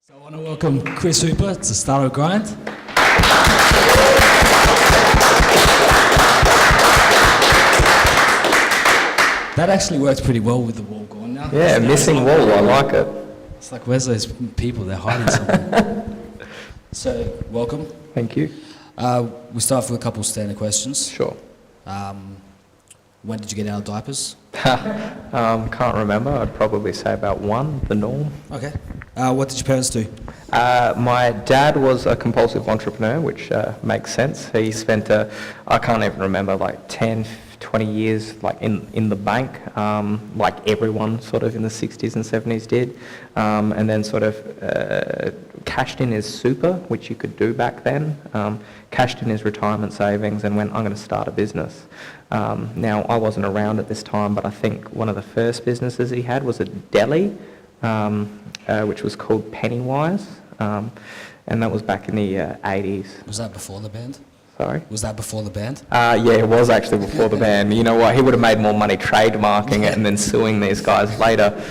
So I want to welcome Chris Hooper to Start a Grind. That actually worked pretty well with the wall gone now. Yeah, missing wall, I like it. It's like, where's those people? They're hiding something. So, welcome. Thank you. We start with a couple of standard questions. Sure. When did you get out of diapers? Can't remember. I'd probably say about one, the norm. Okay. What did your parents do? My dad was a compulsive entrepreneur, which makes sense. He spent, I can't even remember, like 10, 20 years like in the bank, like everyone sort of in the 60s and 70s did, and then sort of cashed in his super, which you could do back then, cashed in his retirement savings and went, I'm going to start a business. Now, I wasn't around at this time, but I think one of the first businesses he had was a deli, which was called Pennywise, and that was back in the 80s. Was that before the band? Sorry? Was that before the band? Yeah, it was actually before the ban. You know what? He would have made more money trademarking it and then suing these guys later.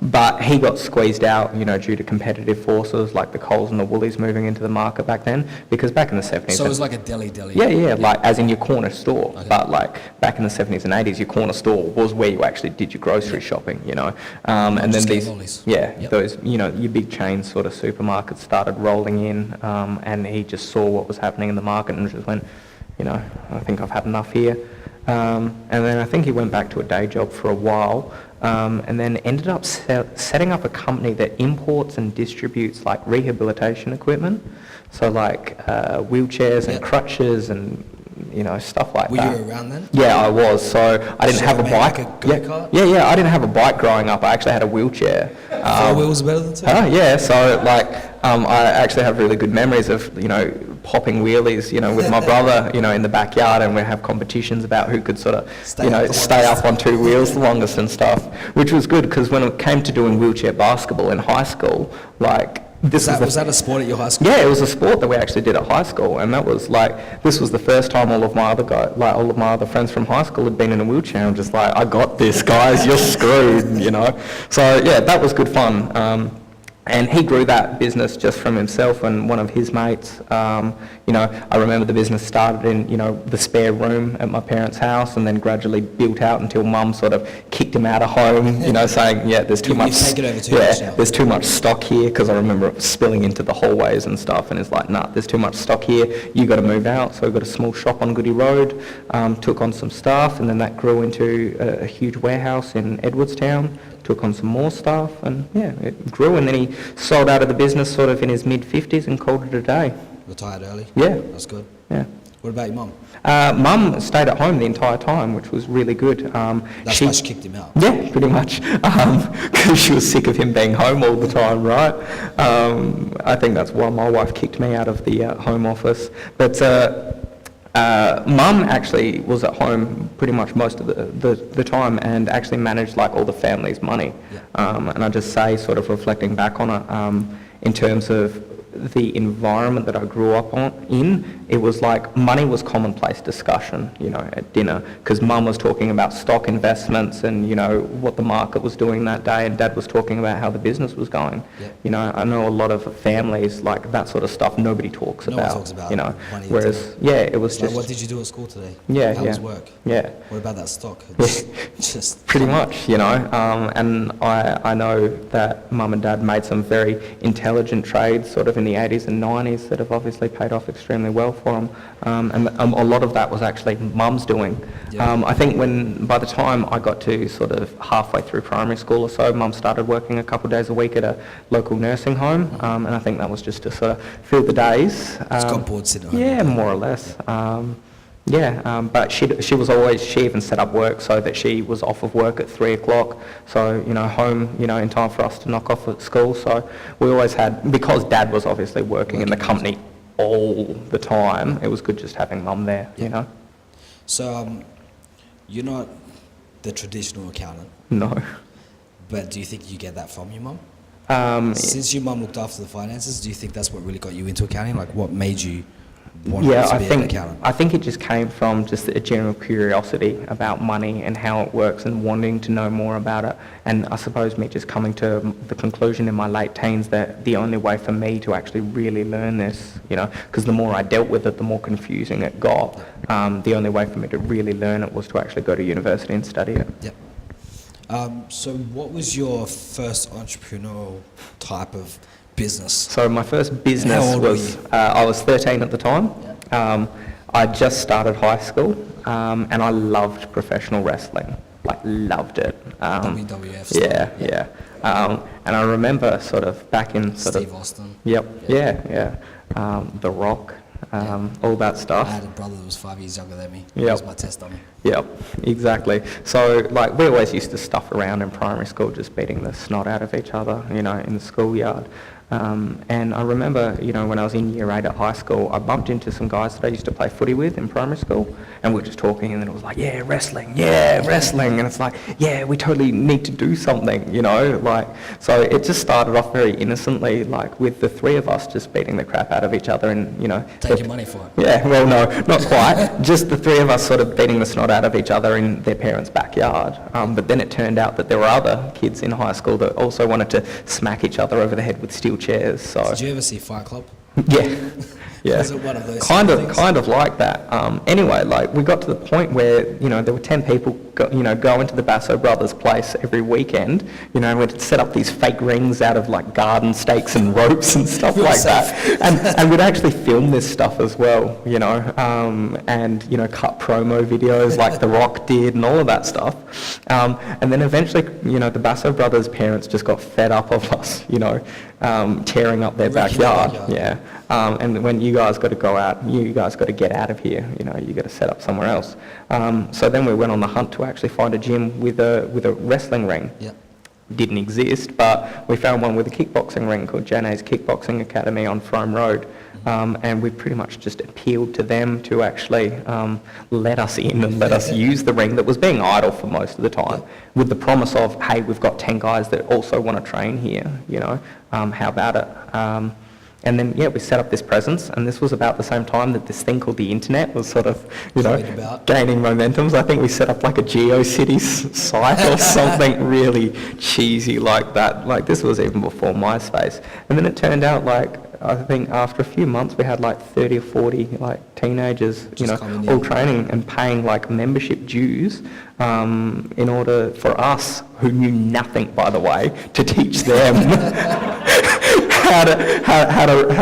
But he got squeezed out, you know, due to competitive forces like the Coles and the Woolies moving into the market back then. Because back in the 70s... So it was like a deli? Yeah, like as in your corner store. Okay. But like back in the 70s and 80s, your corner store was where you actually did your grocery shopping, you know. And then these... Lollies. Yeah, those, you know, your big chain sort of supermarkets started rolling in, and he just saw what was happening in the market and just went, you know, I think I've had enough here. And then I think he went back to a day job for a while, and then ended up setting up a company that imports and distributes like rehabilitation equipment. So like wheelchairs and crutches and, you know, stuff like that. Were you around then? Yeah, I was. So I didn't have a bike. Like a go-kart? Yeah, I didn't have a bike growing up. I actually had a wheelchair. 4 wheels are better than 2? Yeah, so like I actually have really good memories of, you know, popping wheelies, you know, with my brother, you know, in the backyard, and we'd have competitions about who could sort of, stay up on 2 wheels the longest and stuff, which was good because when it came to doing wheelchair basketball in high school, like, was that a sport at your high school? Yeah, it was a sport that we actually did at high school, and that was like, this was the first time all of my other friends from high school had been in a wheelchair. I'm just like, I got this, guys, you're screwed, you know. So yeah, that was good fun. And he grew that business just from himself and one of his mates. You know, I remember the business started in, you know, the spare room at my parents' house, and then gradually built out until Mum sort of kicked him out of home, you know, saying, yeah, there's too much. You've taken over too much now. There's too much stock here, because I remember it spilling into the hallways and stuff, and it's like, nah, there's too much stock here, you got to move out. So we got a small shop on Goody Road, took on some staff, and then that grew into a huge warehouse in Edwardstown. Took on some more staff, and yeah, it grew, and then he sold out of the business sort of in his mid-50s and called it a day. Retired early? Yeah. That's good. Yeah. What about your mum? Mum stayed at home the entire time, which was really good. That's why she kicked him out? Yeah, pretty much, because she was sick of him being home all the time, right? I think that's why my wife kicked me out of the home office. But Mum actually was at home pretty much most of the time, and actually managed like all the family's money. Yeah. And I just say, sort of reflecting back on it, in terms of the environment that I grew up in, it was like money was commonplace discussion, you know, at dinner, because Mum was talking about stock investments and, you know, what the market was doing that day, and Dad was talking about how the business was going. Yeah. You know, I know a lot of families, like that sort of stuff nobody talks about. No one talks about, you know, whereas, yeah, it was just... Like, what did you do at school today? Yeah, How was work? Yeah. What about that stock? Just pretty much, you know, and I know that Mum and Dad made some very intelligent trades sort of in the 80s and 90s that have obviously paid off extremely well for them, and a lot of that was actually Mum's doing. Yeah. I think by the time I got to sort of halfway through primary school or so, Mum started working a couple of days a week at a local nursing home, and I think that was just to sort of fill the days. It's got bored sitting at home. Yeah, more or less. But she was always, she even set up work so that she was off of work at 3 o'clock, so, you know, home, you know, in time for us to knock off at school. So we always had, because Dad was obviously working in the company all the time, it was good just having Mum there, you know. So you're not the traditional accountant? No. But do you think you get that from your mum? Since your mum looked after the finances, do you think that's what really got you into accounting? Like, what made you wanted Yeah, to I be an think accountant? I think it just came from just a general curiosity about money and how it works and wanting to know more about it. And I suppose me just coming to the conclusion in my late teens that the only way for me to actually really learn this, because the more I dealt with it, the more confusing it got. The only way for me to really learn it was to actually go to university and study it. Yep. So what was your first entrepreneurial type of business? So my first How business old were was, you? I was 13 at the time. I just started high school, and I loved professional wrestling, like loved it. WWF stuff. Yeah. And I remember sort of back in Steve Austin. Yep, yeah. The Rock, all that stuff. I had a brother that was 5 years younger than me. Yep. He was my test dummy. Yep, exactly. So, like, we always used to stuff around in primary school, just beating the snot out of each other, in the schoolyard. And I remember, when I was in year 8 at high school, I bumped into some guys that I used to play footy with in primary school, and we were just talking, and then it was like, yeah, wrestling, and it's like, yeah, we totally need to do something, so it just started off very innocently, like, with the three of us just beating the crap out of each other and, Taking money for it. Yeah, well, no, not quite. Just the three of us sort of beating the snot out of each other in their parents' backyard. But then it turned out that there were other kids in high school that also wanted to smack each other over the head with steel chairs. So Did you ever see Fight Club? Yeah. Was it one of those kind things? of like that. Anyway, like we got to the point where there were 10 people go into the Basso brothers' place every weekend. We'd set up these fake rings out of like garden stakes and ropes and stuff like that. And we'd actually film this stuff as well. And cut promo videos like The Rock did and all of that stuff. And then eventually, the Basso brothers' parents just got fed up of us, tearing up their backyard. Yeah. And when you guys got to go out, you guys got to get out of here, you got to set up somewhere else. So then we went on the hunt to actually find a gym with a wrestling ring. Yep. Didn't exist, but we found one with a kickboxing ring called Jane's Kickboxing Academy on Frome Road. And we pretty much just appealed to them to actually let us in and let us use the ring that was being idle for most of the time, with the promise of, hey, we've got 10 guys that also want to train here, how about it? And then, we set up this presence, and this was about the same time that this thing called the internet was sort of, gaining momentum. So I think we set up like a GeoCities site or something really cheesy like that. Like this was even before MySpace. And then it turned out I think after a few months we had like 30 or 40 like teenagers, all training and paying like membership dues in order for us, who knew nothing, by the way, to teach them how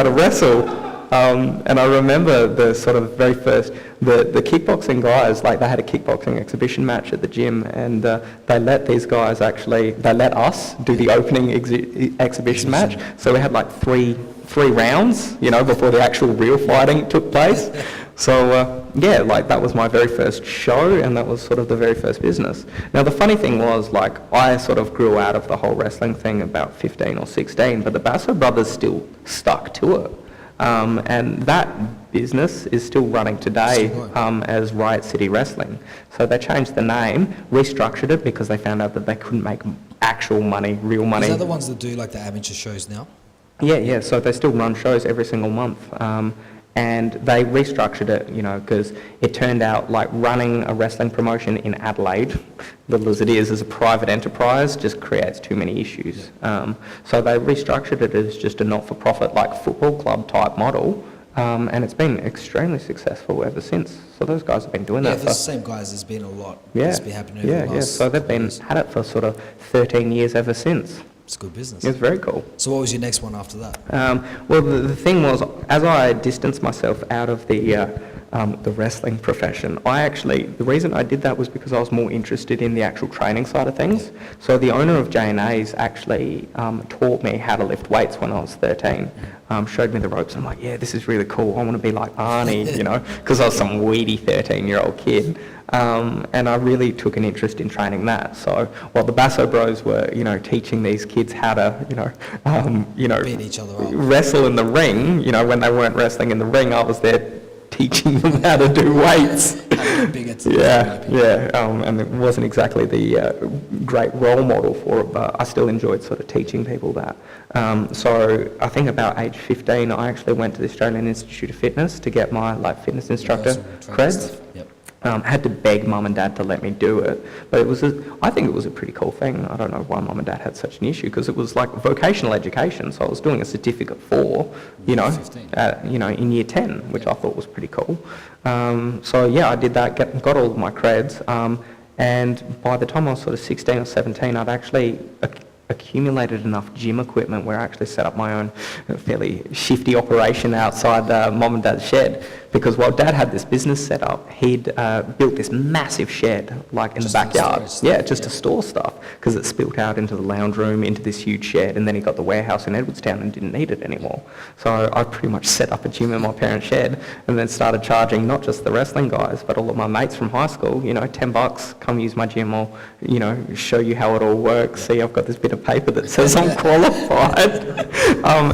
to wrestle. And I remember the sort of very first, the kickboxing guys, like they had a kickboxing exhibition match at the gym, and they let us do the opening exhibition match. So we had like three rounds, before the actual real fighting took place. So that was my very first show, and that was sort of the very first business. Now the funny thing was, I sort of grew out of the whole wrestling thing about 15 or 16, but the Basso brothers still stuck to it. And that business is still running today as Riot City Wrestling. So they changed the name, restructured it because they found out that they couldn't make actual money, real money. Is that the ones that do like the amateur shows now? Yeah. So they still run shows every single month. And they restructured it, because it turned out like running a wrestling promotion in Adelaide, little as it is, as a private enterprise, just creates too many issues. So they restructured it as just a not-for-profit, like football club type model, and it's been extremely successful ever since. So those guys have been doing that. Yeah, the same guys. There's been a lot. Yeah, that's been happening over the last So they've been at it for sort of 13 years ever since. It's good business. It's very cool. So what was your next one after that? Well, the thing was, as I distanced myself out of the wrestling profession, the reason I did that was because I was more interested in the actual training side of things. So the owner of J&A's actually taught me how to lift weights when I was 13. Showed me the ropes. I'm like, yeah, this is really cool. I want to be like Arnie, because I was some weedy 13-year-old kid. And I really took an interest in training that. So while the Basso Bros were, teaching these kids how to, beat each other up, wrestle in the ring, when they weren't wrestling in the ring, I was there teaching them how to do weights. How get bigger to and it wasn't exactly the great role model for it, but I still enjoyed sort of teaching people that. So I think about age 15, I actually went to the Australian Institute of Fitness to get my fitness instructor creds. Yep. Had to beg mum and dad to let me do it, but I think it was a pretty cool thing. I don't know why mum and dad had such an issue, because it was like vocational education, so I was doing a certificate for, in year 10, which I thought was pretty cool. So yeah, I did that, got all of my creds, and by the time I was sort of 16 or 17, I'd actually accumulated enough gym equipment where I actually set up my own fairly shifty operation outside mum and dad's shed, because while dad had this business set up, he'd built this massive shed in the backyard. To store stuff, because it spilt out into the lounge room, into this huge shed, and then he got the warehouse in Edwardstown and didn't need it anymore. So I pretty much set up a gym in my parents' shed, and then started charging not just the wrestling guys, but all of my mates from high school, $10, come use my gym, or, show you how it all works. See, I've got this bit of paper that says I'm qualified.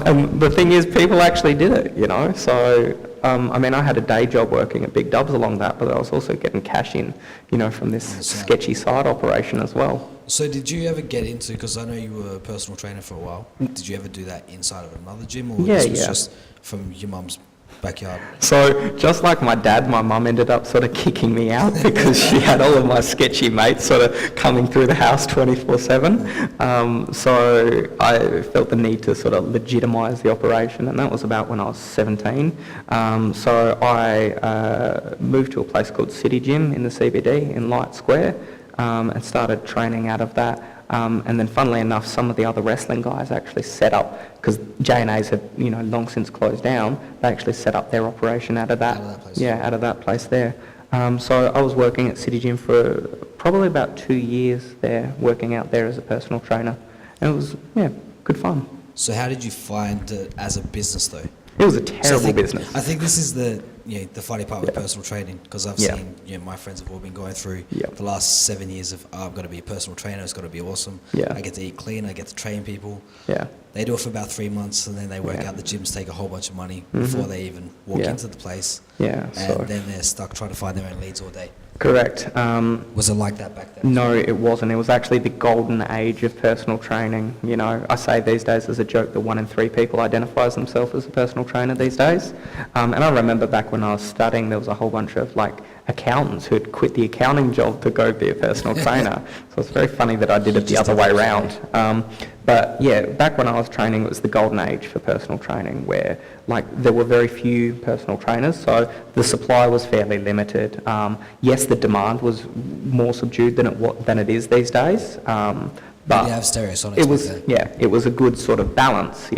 And the thing is, people actually did it, so I had a day job working at Big Dubs along that, but I was also getting cash in, from this sketchy side operation as well. So did you ever get into, because I know you were a personal trainer for a while, did you ever do that inside of another gym, or this was just from your mum's backyard? So just like my dad, my mum ended up sort of kicking me out because she had all of my sketchy mates sort of coming through the house 24/7. So I felt the need to sort of legitimise the operation, and that was about when I was 17. So I moved to a place called City Gym in the CBD in Light Square, and started training out of that. And then funnily enough, some of the other wrestling guys actually set up, because J&A's had, long since closed down, they actually set up their operation out of that place there. So I was working at City Gym for probably about 2 years there, working out there as a personal trainer. And it was, good fun. So how did you find it as a business though? It was a terrible business. I think this is the funny part with personal training, because I've seen my friends have all been going through the last 7 years of I've got to be a personal trainer, it's got to be awesome. I get to eat clean, I get to train people. They do it for about 3 months, and then they work out the gyms, take a whole bunch of money before they even walk into the place. And then they're stuck trying to find their own leads all day. Correct. Was it like that back then? No, it wasn't. It was actually the golden age of personal training. I say these days as a joke that 1 in 3 people identifies themselves as a personal trainer these days. And I remember back when I was studying, there was a whole bunch of accountants who had quit the accounting job to go be a personal trainer. So it's very funny that I did it the other way around. But yeah, back when I was training, it was the golden age for personal training, where there were very few personal trainers, so the supply was fairly limited. Yes, the demand was more subdued than it is these days. But you have Stereosonics. It was a good sort of balance,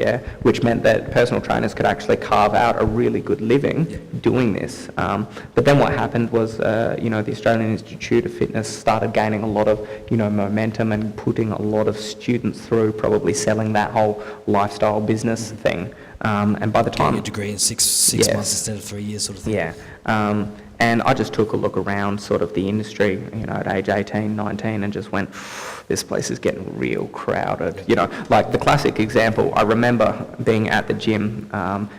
which meant that personal trainers could actually carve out a really good living doing this. But then what happened was, the Australian Institute of Fitness started gaining a lot of, momentum and putting a lot of students through, probably selling that whole lifestyle business thing. And by the time... Getting a degree in six months instead of 3 years sort of thing. And I just took a look around sort of the industry, at age 18, 19, and just went, this place is getting real crowded. The classic example, I remember being at the gym,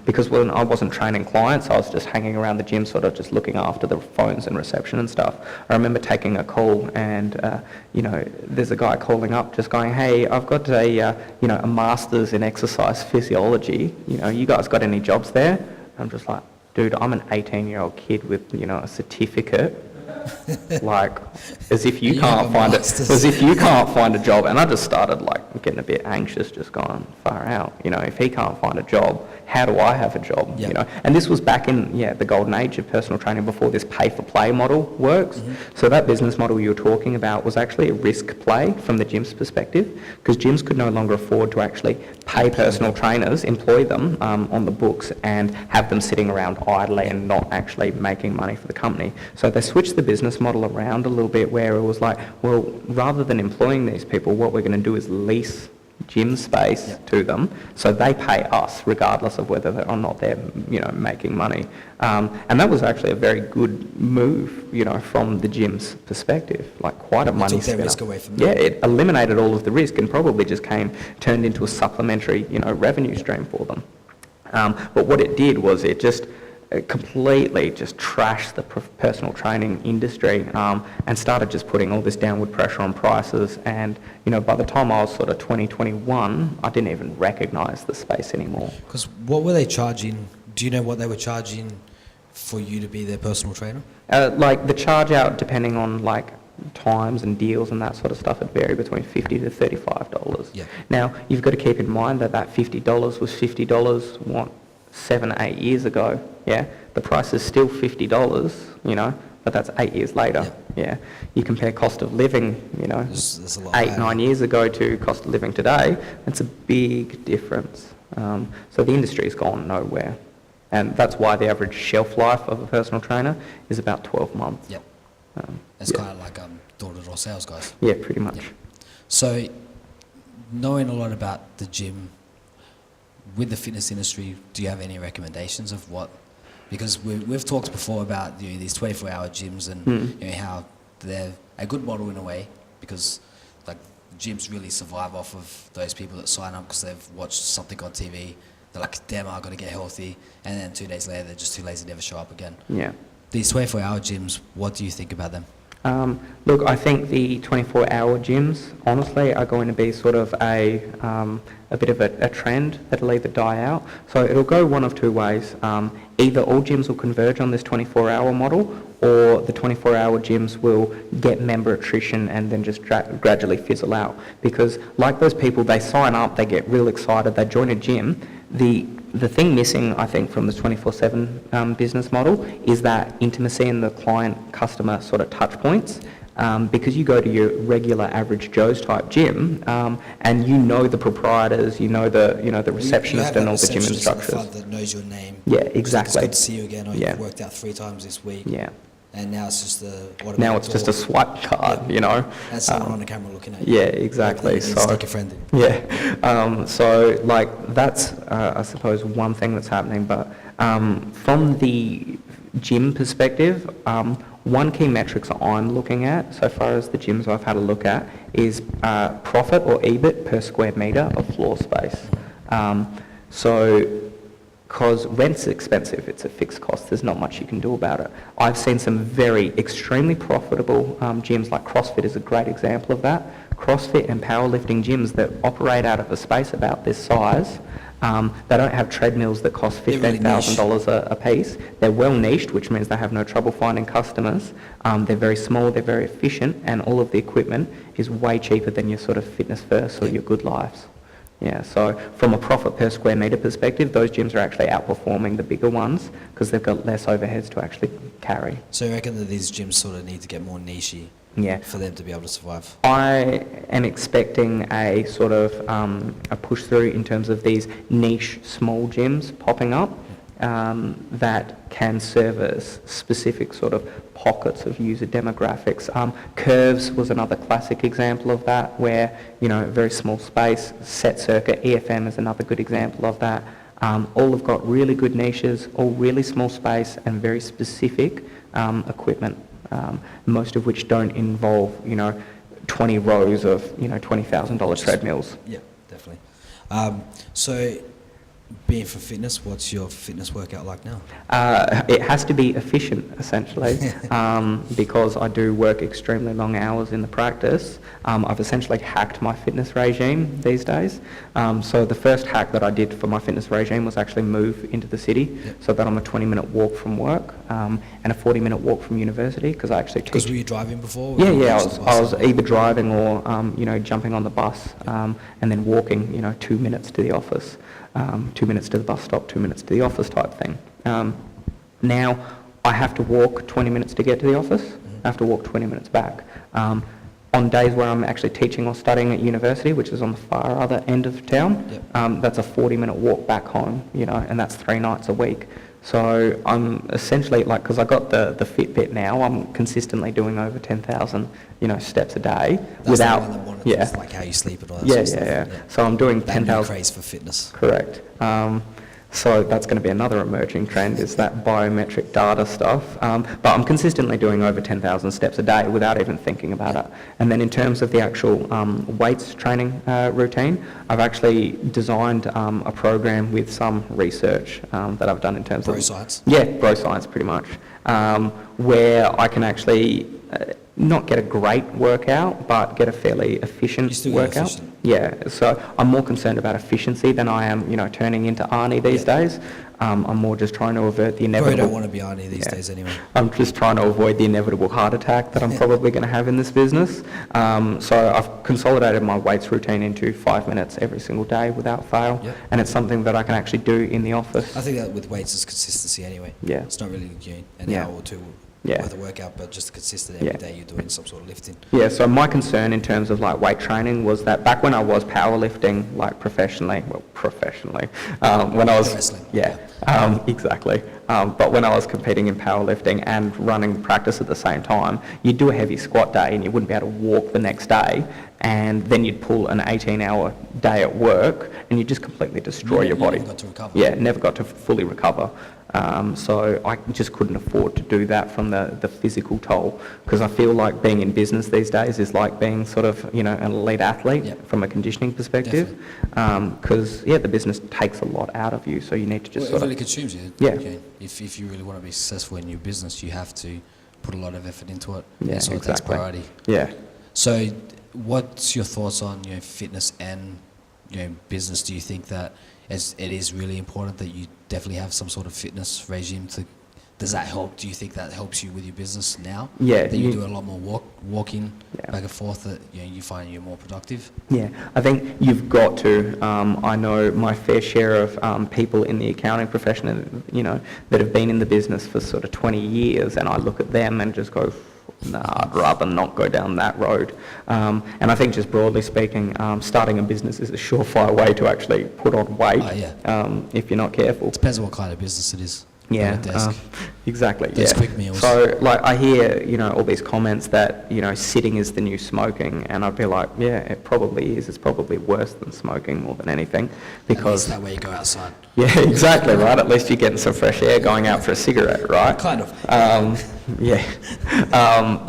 because when I wasn't training clients, I was just hanging around the gym, sort of just looking after the phones and reception and stuff. I remember taking a call and, there's a guy calling up just going, hey, I've got a master's in exercise physiology. You guys got any jobs there? I'm just like, dude, I'm an 18-year-old kid with, a certificate. As if you can't find a job. And I just started getting a bit anxious, just going far out. If he can't find a job, how do I have a job? And this was back in the golden age of personal training, before this pay-for-play model works. So that business model you were talking about was actually a risk play from the gym's perspective, because gyms could no longer afford to actually pay personal trainers, employ them on the books, and have them sitting around idly and not actually making money for the company. So they switched the business model around a little bit, where it was rather than employing these people, what we're going to do is lease gym space to them, so they pay us regardless of whether or not they're making money. And that was actually a very good move, from the gym's perspective, quite a money spinner. Risk away from them. It eliminated all of the risk and probably just turned into a supplementary revenue stream for them. But what it did was it just completely just trashed the personal training industry and started just putting all this downward pressure on prices. And, by the time I was sort of 2021, I didn't even recognise the space anymore. Because what were they charging? Do you know what they were charging for you to be their personal trainer? Like the charge out, depending on like times and deals and that sort of stuff, it varied between $50 to $35. Yeah. Now, you've got to keep in mind that $50 was $50, 7, 8 years ago, yeah? The price is still $50, but that's 8 years later, yeah? You compare cost of living, there's a lot 8, 9 years ago to cost of living today, it's a big difference. So the industry's gone nowhere. And that's why the average shelf life of a personal trainer is about 12 months. Yep. It's kind of like door-to-door sales guys. Yeah, pretty much. Yep. So, knowing a lot about the gym, with the fitness industry, do you have any recommendations of what? Because we've talked before about these 24-hour gyms and how they're a good model in a way, because like gyms really survive off of those people that sign up because they've watched something on TV. They're like, damn, I've got to get healthy. And then 2 days later, they're just too lazy to never show up again. Yeah. These 24-hour gyms, what do you think about them? Look, I think the 24-hour gyms, honestly, are going to be sort of a bit of a trend that'll either die out. So it'll go one of two ways. Either all gyms will converge on this 24-hour model, or the 24-hour gyms will get member attrition and then just gradually fizzle out. Because like those people, they sign up, they get real excited, they join a gym. The thing missing, I think, from the 24/7 business model is that intimacy and the client-customer sort of touch points. Because you go to your regular average Joe's type gym, and the proprietors, the receptionist and all the gym instructors. At the front that knows your name. Yeah, exactly. It's good to see you again, or you've worked out 3 times this week. Yeah. And now it's just just a swipe card, That's someone on the camera looking at you. Yeah, exactly. So stick your friend in. Yeah. So like that's I suppose one thing that's happening. But from the gym perspective, one key metrics I'm looking at so far as the gyms I've had a look at is profit or EBIT per square metre of floor space. Because rent's expensive, it's a fixed cost, there's not much you can do about it. I've seen some extremely profitable gyms, like CrossFit is a great example of that. CrossFit and powerlifting gyms that operate out of a space about this size, they don't have treadmills that cost $15,000 a piece. They're well niched, which means they have no trouble finding customers. They're very small, they're very efficient, and all of the equipment is way cheaper than your sort of Fitness First or your Good Lives. Yeah, so from a profit per square metre perspective, those gyms are actually outperforming the bigger ones because they've got less overheads to actually carry. So you reckon that these gyms sort of need to get more niche-y for them to be able to survive? I am expecting a sort of a push through in terms of these niche small gyms popping up that can service specific sort of pockets of user demographics. Curves was another classic example of that, where, very small space, set circuit, EFM is another good example of that. All have got really good niches, all really small space and very specific equipment, most of which don't involve, 20 rows of, $20,000 treadmills. Yeah, definitely. So, being for fitness, what's your fitness workout like now? It has to be efficient, essentially, because I do work extremely long hours in the practice. I've essentially hacked my fitness regime these days. So the first hack that I did for my fitness regime was actually move into the city, so that I'm a 20-minute walk from work and a 40-minute walk from university, because I actually teach. Because were you driving before? Yeah, I was either driving or, jumping on the bus and then walking, 2 minutes to the office. 2 minutes to the bus stop, 2 minutes to the office type thing. Now, I have to walk 20 minutes to get to the office. I have to walk 20 minutes back. On days where I'm actually teaching or studying at university, which is on the far other end of town, that's a 40-minute walk back home, and that's 3 nights a week. So I'm essentially, because I got the Fitbit now, I'm consistently doing over 10,000, steps a day. That's without the one that monitors, like how you sleep and all that sort of stuff. Yeah. So I'm doing 10,000. Craze for fitness. Correct. So that's going to be another emerging trend, is that biometric data stuff. But I'm consistently doing over 10,000 steps a day without even thinking about it. And then in terms of the actual weights training routine, I've actually designed a program with some research that I've done in terms of... Science? Yeah, bro science pretty much, where I can actually not get a great workout, but get a fairly efficient workout. Efficient. Yeah, so I'm more concerned about efficiency than I am, turning into Arnie these days. I'm more just trying to avert the inevitable... Probably don't want to be Arnie these days anyway. I'm just trying to avoid the inevitable heart attack that I'm probably going to have in this business. So I've consolidated my weights routine into 5 minutes every single day without fail, and it's something that I can actually do in the office. I think that with weights is consistency anyway. Yeah. It's not really an hour or two worth of workout, but just consistent every day you're doing some sort of lifting. Yeah, so my concern in terms of like weight training was that back when I was powerlifting like professionally, when I was... Wrestling. Exactly. But when I was competing in powerlifting and running practice at the same time, you'd do a heavy squat day and you wouldn't be able to walk the next day, and then you'd pull an 18-hour day at work and you'd just completely destroy your body. Never got to recover. Yeah, never got to fully recover. So I just couldn't afford to do that from the physical toll, because I feel like being in business these days is like being sort of, an elite athlete from a conditioning perspective, because, the business takes a lot out of you, so you need to just it really consumes you. Yeah. Okay. If you really want to be successful in your business, you have to put a lot of effort into it. Yeah, so exactly. That's priority. Yeah. So what's your thoughts on, fitness and, business? Do you think that it is really important that you definitely have some sort of fitness regime does that help? Do you think that helps you with your business now? Yeah. That you do a lot more walking back and forth, that you find you're more productive? Yeah, I think you've got to. I know my fair share of people in the accounting profession, that have been in the business for sort of 20 years, and I look at them and just go, nah, I'd rather not go down that road. And I think just broadly speaking, starting a business is a surefire way to actually put on weight if you're not careful. Depends on what kind of business it is. Yeah, exactly. Those quick meals. So, like, I hear, all these comments that, sitting is the new smoking, and I'd be like, yeah, it probably is. It's probably worse than smoking more than anything, because... At least that way you go outside. Yeah, exactly, right? At least you're getting some fresh air going out for a cigarette, right? Kind of.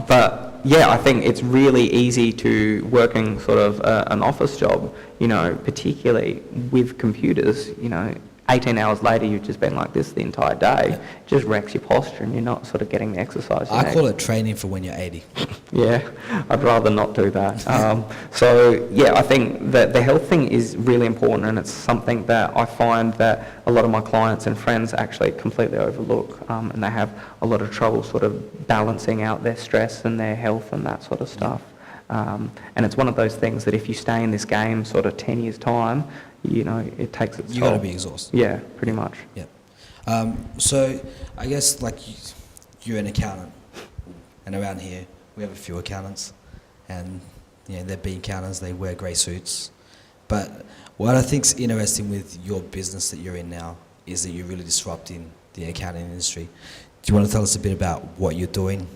But, yeah, I think it's really easy to working sort of an office job, particularly with computers, 18 hours later, you've just been like this the entire day. It just wrecks your posture, and you're not sort of getting the exercise. I call it training for when you're 80. Yeah, I'd rather not do that. So, yeah, I think that the health thing is really important, and it's something that I find that a lot of my clients and friends actually completely overlook, and they have a lot of trouble sort of balancing out their stress and their health and that sort of stuff. And it's one of those things that if you stay in this game sort of 10 years' time, it takes its toll. You got to be exhausted. Yeah, pretty much. Yeah. So I guess like you're an accountant, and around here we have a few accountants, and they're being accountants. They wear grey suits. But what I think's interesting with your business that you're in now is that you're really disrupting the accounting industry. Do you want to tell us a bit about what you're doing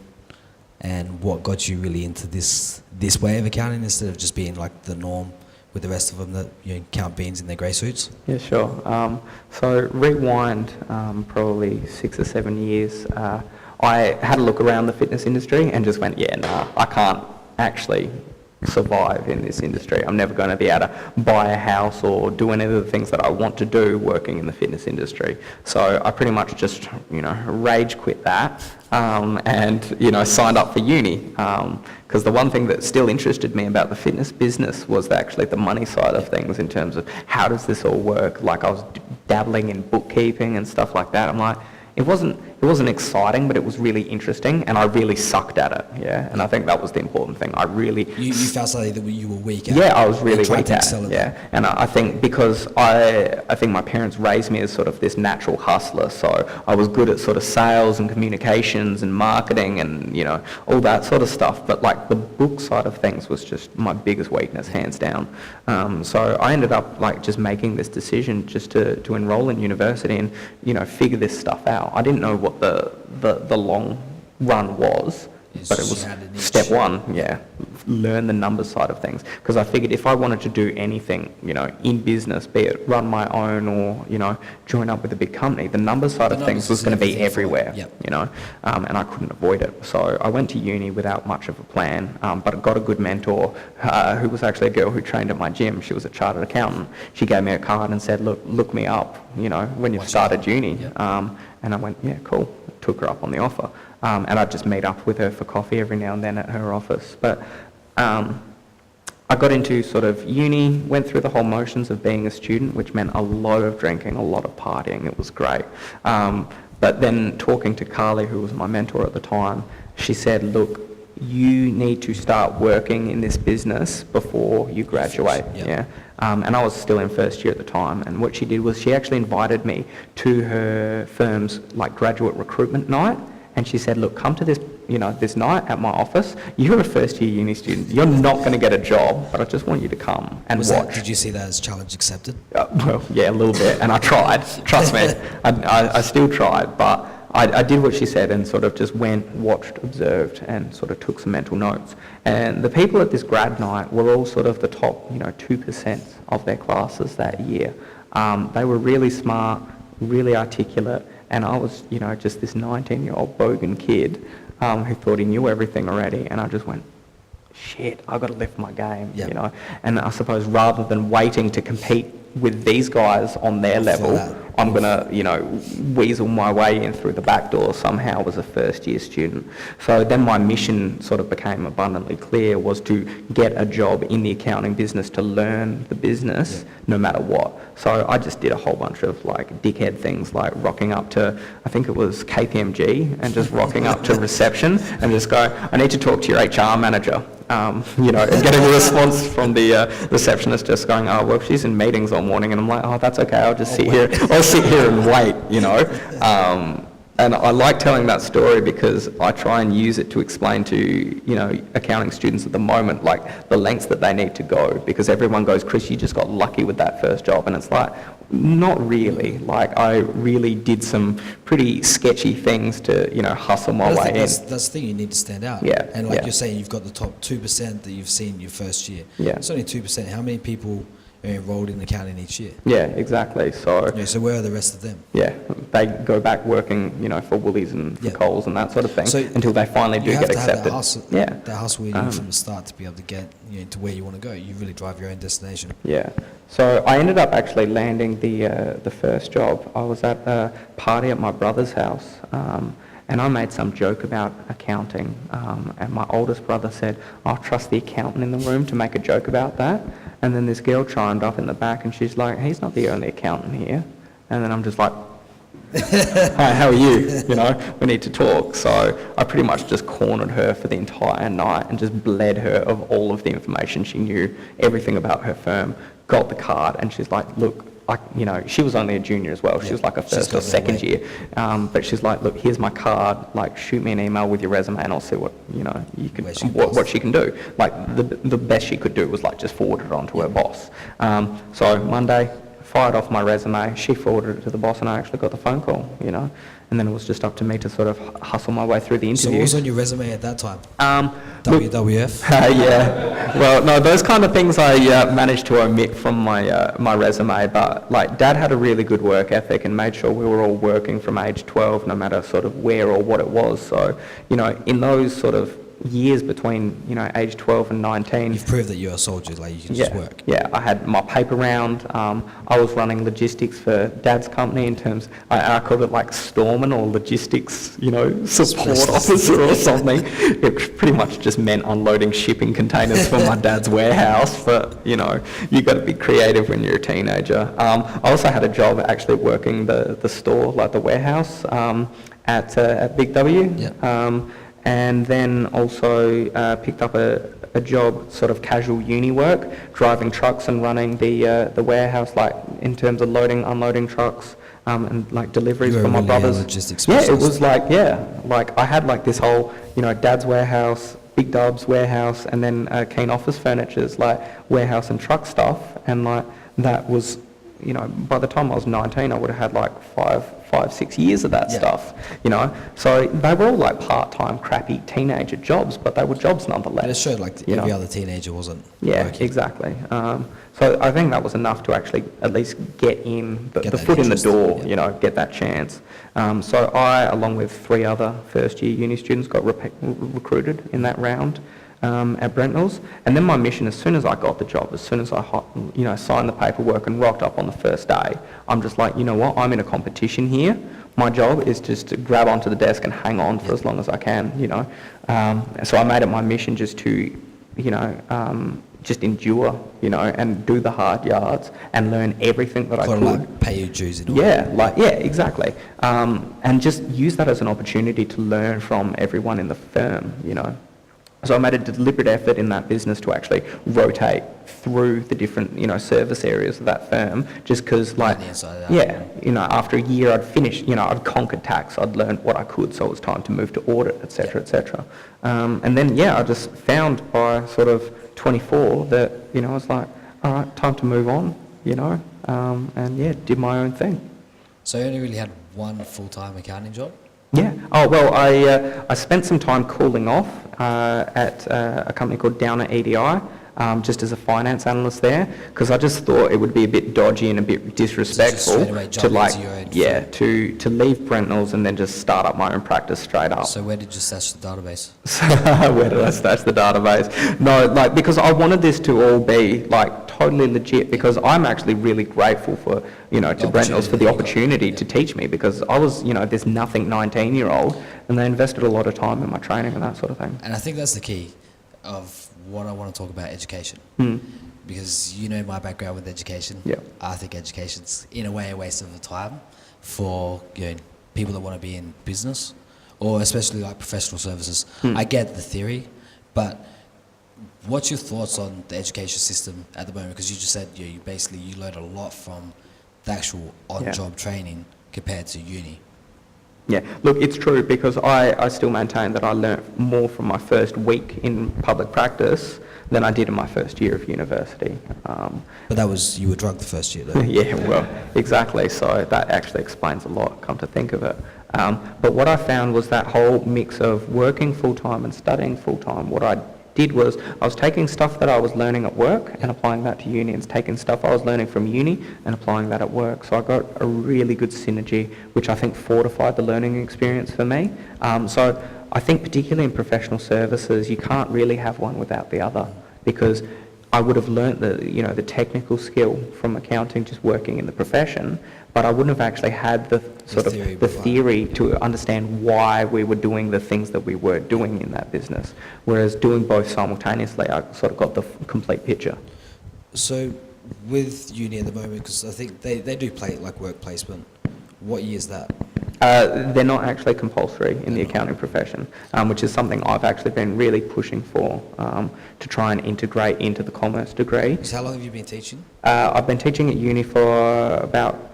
and what got you really into this way of accounting, instead of just being like the norm with the rest of them that count beans in their grey suits? Yeah, sure. So rewind probably 6 or 7 years. I had a look around the fitness industry and just went, I can't actually survive in this industry. I'm never going to be able to buy a house or do any of the things that I want to do working in the fitness industry. So I pretty much just, rage quit that and, signed up for uni. Because the one thing that still interested me about the fitness business was actually the money side of things, in terms of how does this all work. Like, I was dabbling in bookkeeping and stuff like that. I'm like, it wasn't exciting, but it was really interesting, and I really sucked at it. Yeah, and I think that was the important thing. I really you found something that you were weak at. Yeah, I was really weak at. Yeah, and I think because I think my parents raised me as sort of this natural hustler, so I was good at sort of sales and communications and marketing and all that sort of stuff. But like the book side of things was just my biggest weakness, hands down. So I ended up like just making this decision just to enroll in university and figure this stuff out. I didn't know what the long run was, but it was step one, learn the numbers side of things, because I figured if I wanted to do anything, in business, be it run my own or, join up with a big company, the numbers side of things was going to be everywhere, and I couldn't avoid it. So I went to uni without much of a plan, but I got a good mentor who was actually a girl who trained at my gym. She was a chartered accountant. She gave me a card and said, look me up, when you've started uni. And I went, yeah, cool. Took her up on the offer. And I'd just meet up with her for coffee every now and then at her office. But I got into sort of uni, went through the whole motions of being a student, which meant a lot of drinking, a lot of partying. It was great. But then talking to Carly, who was my mentor at the time, she said, look, you need to start working in this business before you graduate. And I was still in first year at the time. And what she did was she actually invited me to her firm's graduate recruitment night. And she said, look, come to this, this night at my office. You're a first year uni student. You're not going to get a job, but I just want you to come and watch. Did you see that as challenge accepted? Well, yeah, a little bit. And I tried. Trust me. I still tried. But I did what she said and sort of just went, watched, observed, and sort of took some mental notes. And the people at this grad night were all sort of the top, 2% of their classes that year. They were really smart, really articulate, and I was, just this 19-year-old bogan kid who thought he knew everything already, and I just went, shit, I've got to lift my game, And I suppose rather than waiting to compete with these guys on their level, I'm going to, weasel my way in through the back door somehow as a first-year student. So then my mission sort of became abundantly clear, was to get a job in the accounting business, to learn the business no matter what. So I just did a whole bunch of dickhead things, like rocking up to, I think it was KPMG, and just rocking up to reception and just go, I need to talk to your HR manager. And getting a response from the receptionist just going, oh, well, she's in meetings all morning. And I'm like, oh, that's okay, I'll just sit here. I'll sit here and wait, And I like telling that story because I try and use it to explain to, accounting students at the moment, the lengths that they need to go, because everyone goes, Chris, you just got lucky with that first job. And it's like, not really. I really did some pretty sketchy things to, hustle my way in. That's the thing, you need to stand out. Yeah. And you're saying, you've got the top 2% that you've seen your first year. Yeah. It's only 2%. How many people are enrolled in accounting each year? Yeah, exactly. So where are the rest of them? Yeah, they go back working, for Woolies and for Coles and that sort of thing, until they finally do get accepted. That hustle in you from the start to be able to get to where you want to go. You really drive your own destination. Yeah. So I ended up actually landing the first job. I was at a party at my brother's house, and I made some joke about accounting, and my oldest brother said, I'll trust the accountant in the room to make a joke about that. And then this girl chimed up in the back and she's like, he's not the only accountant here. And then I'm just like, hi, how are you? We need to talk. So I pretty much just cornered her for the entire night and just bled her of all of the information she knew, everything about her firm, got the card, and she's like, look, she was only a junior as well. She was like a first or second year. But she's like, look, here's my card. Shoot me an email with your resume and I'll see what, what she can do. The best she could do was just forward it on to her boss. So Monday, fired off my resume. She forwarded it to the boss and I actually got the phone call, And then it was just up to me to sort of hustle my way through the interview. So what was on your resume at that time? WWF? Yeah. Well, no, those kind of things I managed to omit from my resume, but Dad had a really good work ethic and made sure we were all working from age 12, no matter sort of where or what it was. So, in those sort of years between, age 12 and 19. You've proved that you're a soldier, you can just work. Yeah, I had my paper round. I was running logistics for Dad's company in terms, I called it storeman or logistics, support officer or something. It pretty much just meant unloading shipping containers from my dad's warehouse, but, you got to be creative when you're a teenager. I also had a job actually working the store, the warehouse, at Big W. Yeah. And then also picked up a job, sort of casual uni work, driving trucks and running the warehouse, in terms of loading, unloading trucks, and deliveries for my brothers. Logistics yeah, specialist. it was I had this whole, Dad's warehouse, Big Dub's warehouse, and then Keen Office Furniture's warehouse and truck stuff, and that was by the time I was 19, I would have had like 6 years of that stuff, So they were all like part-time, crappy teenager jobs, but they were jobs nonetheless. But it showed like every other teenager wasn't working. Exactly. So I think that was enough to actually at least get the foot in the door, get that chance. So I, along with 3 other first-year uni students, got recruited in that round. At Brentnall's, and then my mission, as soon as I got the job, as soon as I signed the paperwork and rocked up on the first day, I'm just like, you know what, I'm in a competition here. My job is just to grab onto the desk and hang on for as long as I can, So I made it my mission just to, just endure, and do the hard yards and learn everything that I could. Like pay your dues in order. Exactly. And just use that as an opportunity to learn from everyone in the firm, So I made a deliberate effort in that business to actually rotate through the different, service areas of that firm, just because, after a year I'd finished, I'd conquered tax, I'd learned what I could, so it was time to move to audit, etc., etc. And then, I just found by sort of 24 that, I was like, all right, time to move on, and did my own thing. So you only really had one full-time accounting job? Yeah. Oh, well, I spent some time cooling off at a company called Downer EDI, just as a finance analyst there, because I just thought it would be a bit dodgy and a bit disrespectful to leave Brentnall's and then just start up my own practice straight up. So where did you stash the database? Where did I stash the database? No, because I wanted this to all be totally legit, because I'm actually really grateful for, to Brentnall's for the opportunity to teach me, because I was, this nothing 19-year-old, and they invested a lot of time in my training and that sort of thing. And I think that's the key of what I want to talk about, education. Because my background with education. Yeah. I think education's in a way a waste of the time for people that want to be in business, or especially like professional services. I get the theory, but what's your thoughts on the education system at the moment? Because you just said you learn a lot from the actual on-job training compared to uni. Yeah, look, it's true, because I still maintain that I learnt more from my first week in public practice than I did in my first year of university. But you were drunk the first year, though. Yeah, well, exactly. So that actually explains a lot, come to think of it. But what I found was that whole mix of working full-time and studying full-time. What I did was I was taking stuff that I was learning at work and applying that to uni, and taking stuff I was learning from uni and applying that at work. So I got a really good synergy, which I think fortified the learning experience for me. So I think particularly in professional services, you can't really have one without the other, because I would have learnt the technical skill from accounting just working in the profession, but I wouldn't have actually had the theory to understand why we were doing the things that we were doing in that business. Whereas doing both simultaneously, I sort of got the complete picture. So with uni at the moment, because I think they do work placement, what year is that? They're not actually compulsory in the accounting profession, which is something I've actually been really pushing for, to try and integrate into the commerce degree. So how long have you been teaching? I've been teaching at uni for about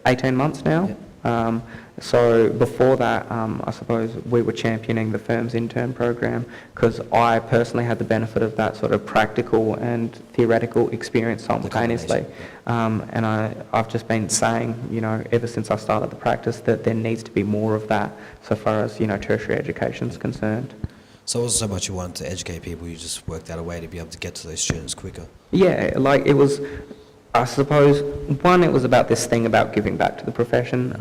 18 months now. Yeah. So before that, I suppose we were championing the firm's intern program, because I personally had the benefit of that sort of practical and theoretical experience simultaneously. And I've just been saying, ever since I started the practice, that there needs to be more of that so far as, tertiary education is concerned. So it wasn't so much you wanted to educate people, you just worked out a way to be able to get to those students quicker? Yeah, it was... I suppose, one, it was about this thing about giving back to the profession.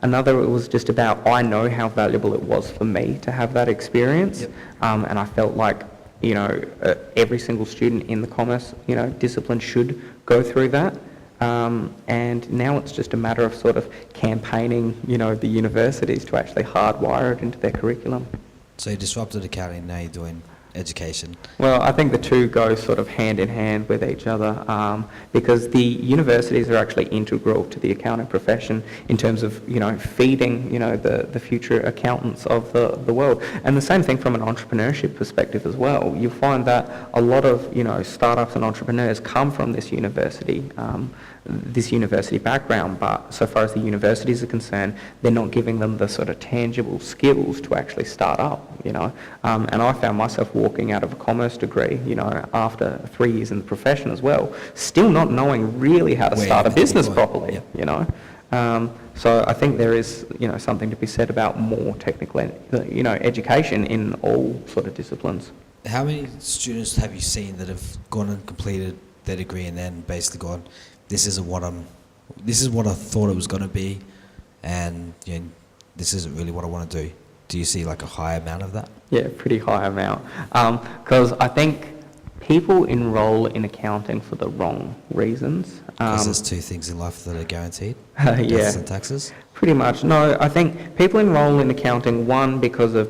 Another, it was just about, I know how valuable it was for me to have that experience. Yep. And I felt like, every single student in the commerce, discipline should go through that. And now it's just a matter of sort of campaigning, the universities to actually hardwire it into their curriculum. So you disrupted accounting, now you're doing education? Well, I think the two go sort of hand in hand with each other, because the universities are actually integral to the accounting profession in terms of, feeding, the future accountants of the world. And the same thing from an entrepreneurship perspective as well. You find that a lot of, startups and entrepreneurs come from this university this university background, but so far as the universities are concerned, they're not giving them the sort of tangible skills to actually start up, you know. And I found myself walking out of a commerce degree, you know, after 3 years in the profession as well, still not knowing really how to start a business properly, you know. So I think there is, you know, something to be said about more technical, you know, education in all sort of disciplines. How many students have you seen that have gone and completed their degree and then basically gone, this is what I thought it was going to be, and you know, this isn't really what I want to do? Do you see like a high amount of that? Yeah, pretty high amount. Because I think people enroll in accounting for the wrong reasons. Because there's two things in life that are guaranteed, deaths and taxes? Pretty much. No, I think people enroll in accounting, one, because of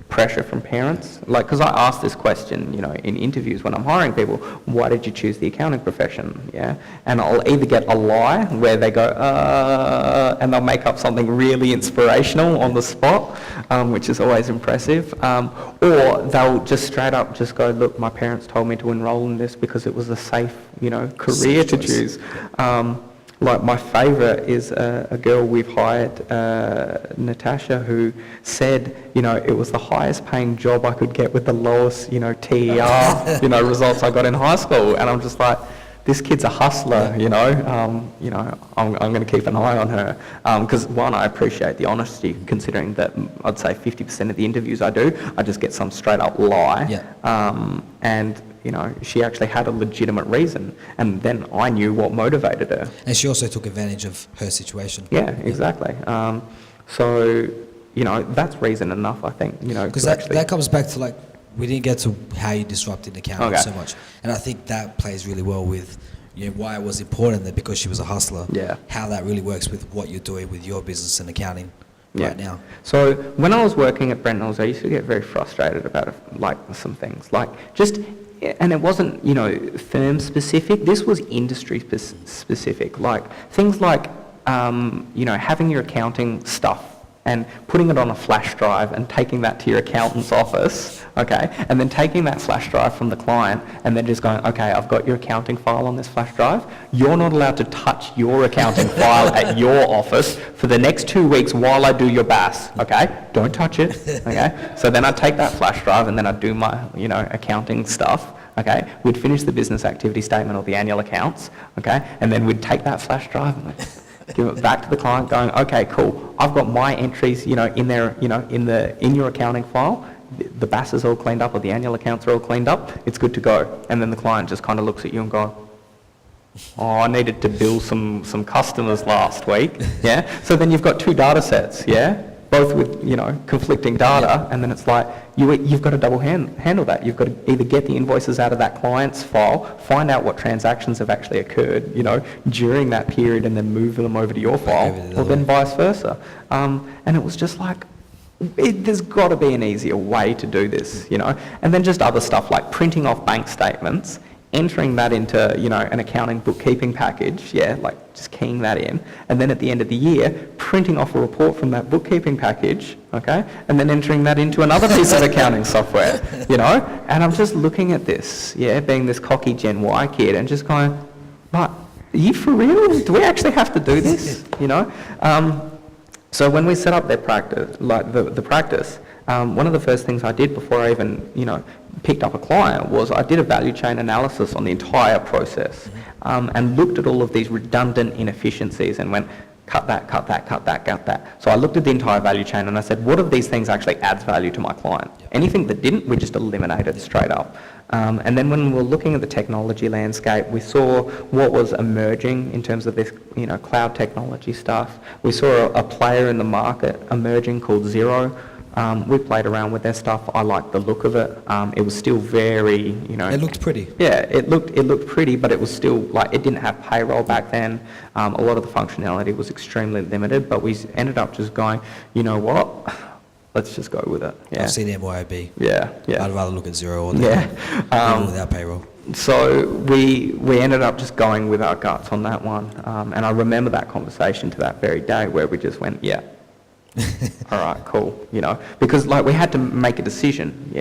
pressure from parents. Like, because I ask this question, you know, in interviews when I'm hiring people, why did you choose the accounting profession? Yeah, and I'll either get a lie where they go, and they'll make up something really inspirational on the spot, which is always impressive, or they'll just straight up just go, look, my parents told me to enroll in this because it was a safe, you know, career to choose. Like my favourite is a girl we've hired, Natasha, who said, you know, it was the highest paying job I could get with the lowest, you know, TER, you know, results I got in high school. And I'm just like, this kid's a hustler, you know, I'm going to keep an eye on her. Because one, I appreciate the honesty, considering that I'd say 50% of the interviews I do, I just get some straight up lie. Yeah. And you know, she actually had a legitimate reason, and then I knew what motivated her. And she also took advantage of her situation. Yeah, exactly. So, you know, that's reason enough, I think, you know. Because that comes back to, like, we didn't get to how you disrupted accounting so much. And I think that plays really well with, you know, why it was important that because she was a hustler, how that really works with what you're doing with your business and accounting. Right now. So when I was working at Brentnells, I used to get very frustrated about, like, some things. Like, just... And it wasn't, you know, firm specific. This was industry specific. Like things like, you know, having your accounting stuff and putting it on a flash drive and taking that to your accountant's office, okay, and then taking that flash drive from the client and then just going, okay, I've got your accounting file on this flash drive. You're not allowed to touch your accounting file at your office for the next 2 weeks while I do your BAS, okay? Don't touch it, okay? So then I'd take that flash drive and then I'd do my, you know, accounting stuff, okay? We'd finish the business activity statement or the annual accounts, okay? And then we'd take that flash drive and give it back to the client going, okay, cool, I've got my entries, you know, in there, you know, in your accounting file. The BAS is all cleaned up or the annual accounts are all cleaned up. It's good to go. And then the client just kind of looks at you and goes, oh, I needed to bill some customers last week. Yeah. So then you've got two data sets. Yeah. Both with, you know, conflicting data, and then it's like you've got to double handle that. You've got to either get the invoices out of that client's file, find out what transactions have actually occurred, you know, during that period, and then move them over to your file, or then vice versa. And it was just like, there's got to be an easier way to do this, you know. And then just other stuff like printing off bank statements, entering that into, you know, an accounting bookkeeping package, yeah, like just keying that in, and then at the end of the year, printing off a report from that bookkeeping package, okay, and then entering that into another piece of accounting software, you know, and I'm just looking at this, yeah, being this cocky Gen Y kid, and just going, but, are you for real? Do we actually have to do this, you know? So when we set up their practice, like the practice, one of the first things I did before I even, you know, picked up a client was I did a value chain analysis on the entire process, and looked at all of these redundant inefficiencies and went, cut that, cut that, cut that, cut that. So I looked at the entire value chain and I said, what of these things actually adds value to my client? Anything that didn't, we just eliminated straight up. And then when we were looking at the technology landscape, we saw what was emerging in terms of this, you know, cloud technology stuff. We saw a player in the market emerging called Cirillo. We played around with their stuff. I liked the look of it. It was still very, you know... It looked pretty. Yeah, it looked pretty, but it was still, like, it didn't have payroll back then. A lot of the functionality was extremely limited, but we ended up just going, you know what? Let's just go with it. Yeah. I've seen MYOB. Yeah. I'd rather look at Xero or even without payroll. So we ended up just going with our guts on that one. And I remember that conversation to that very day where we just went, yeah. All right, cool, because like we had to make a decision,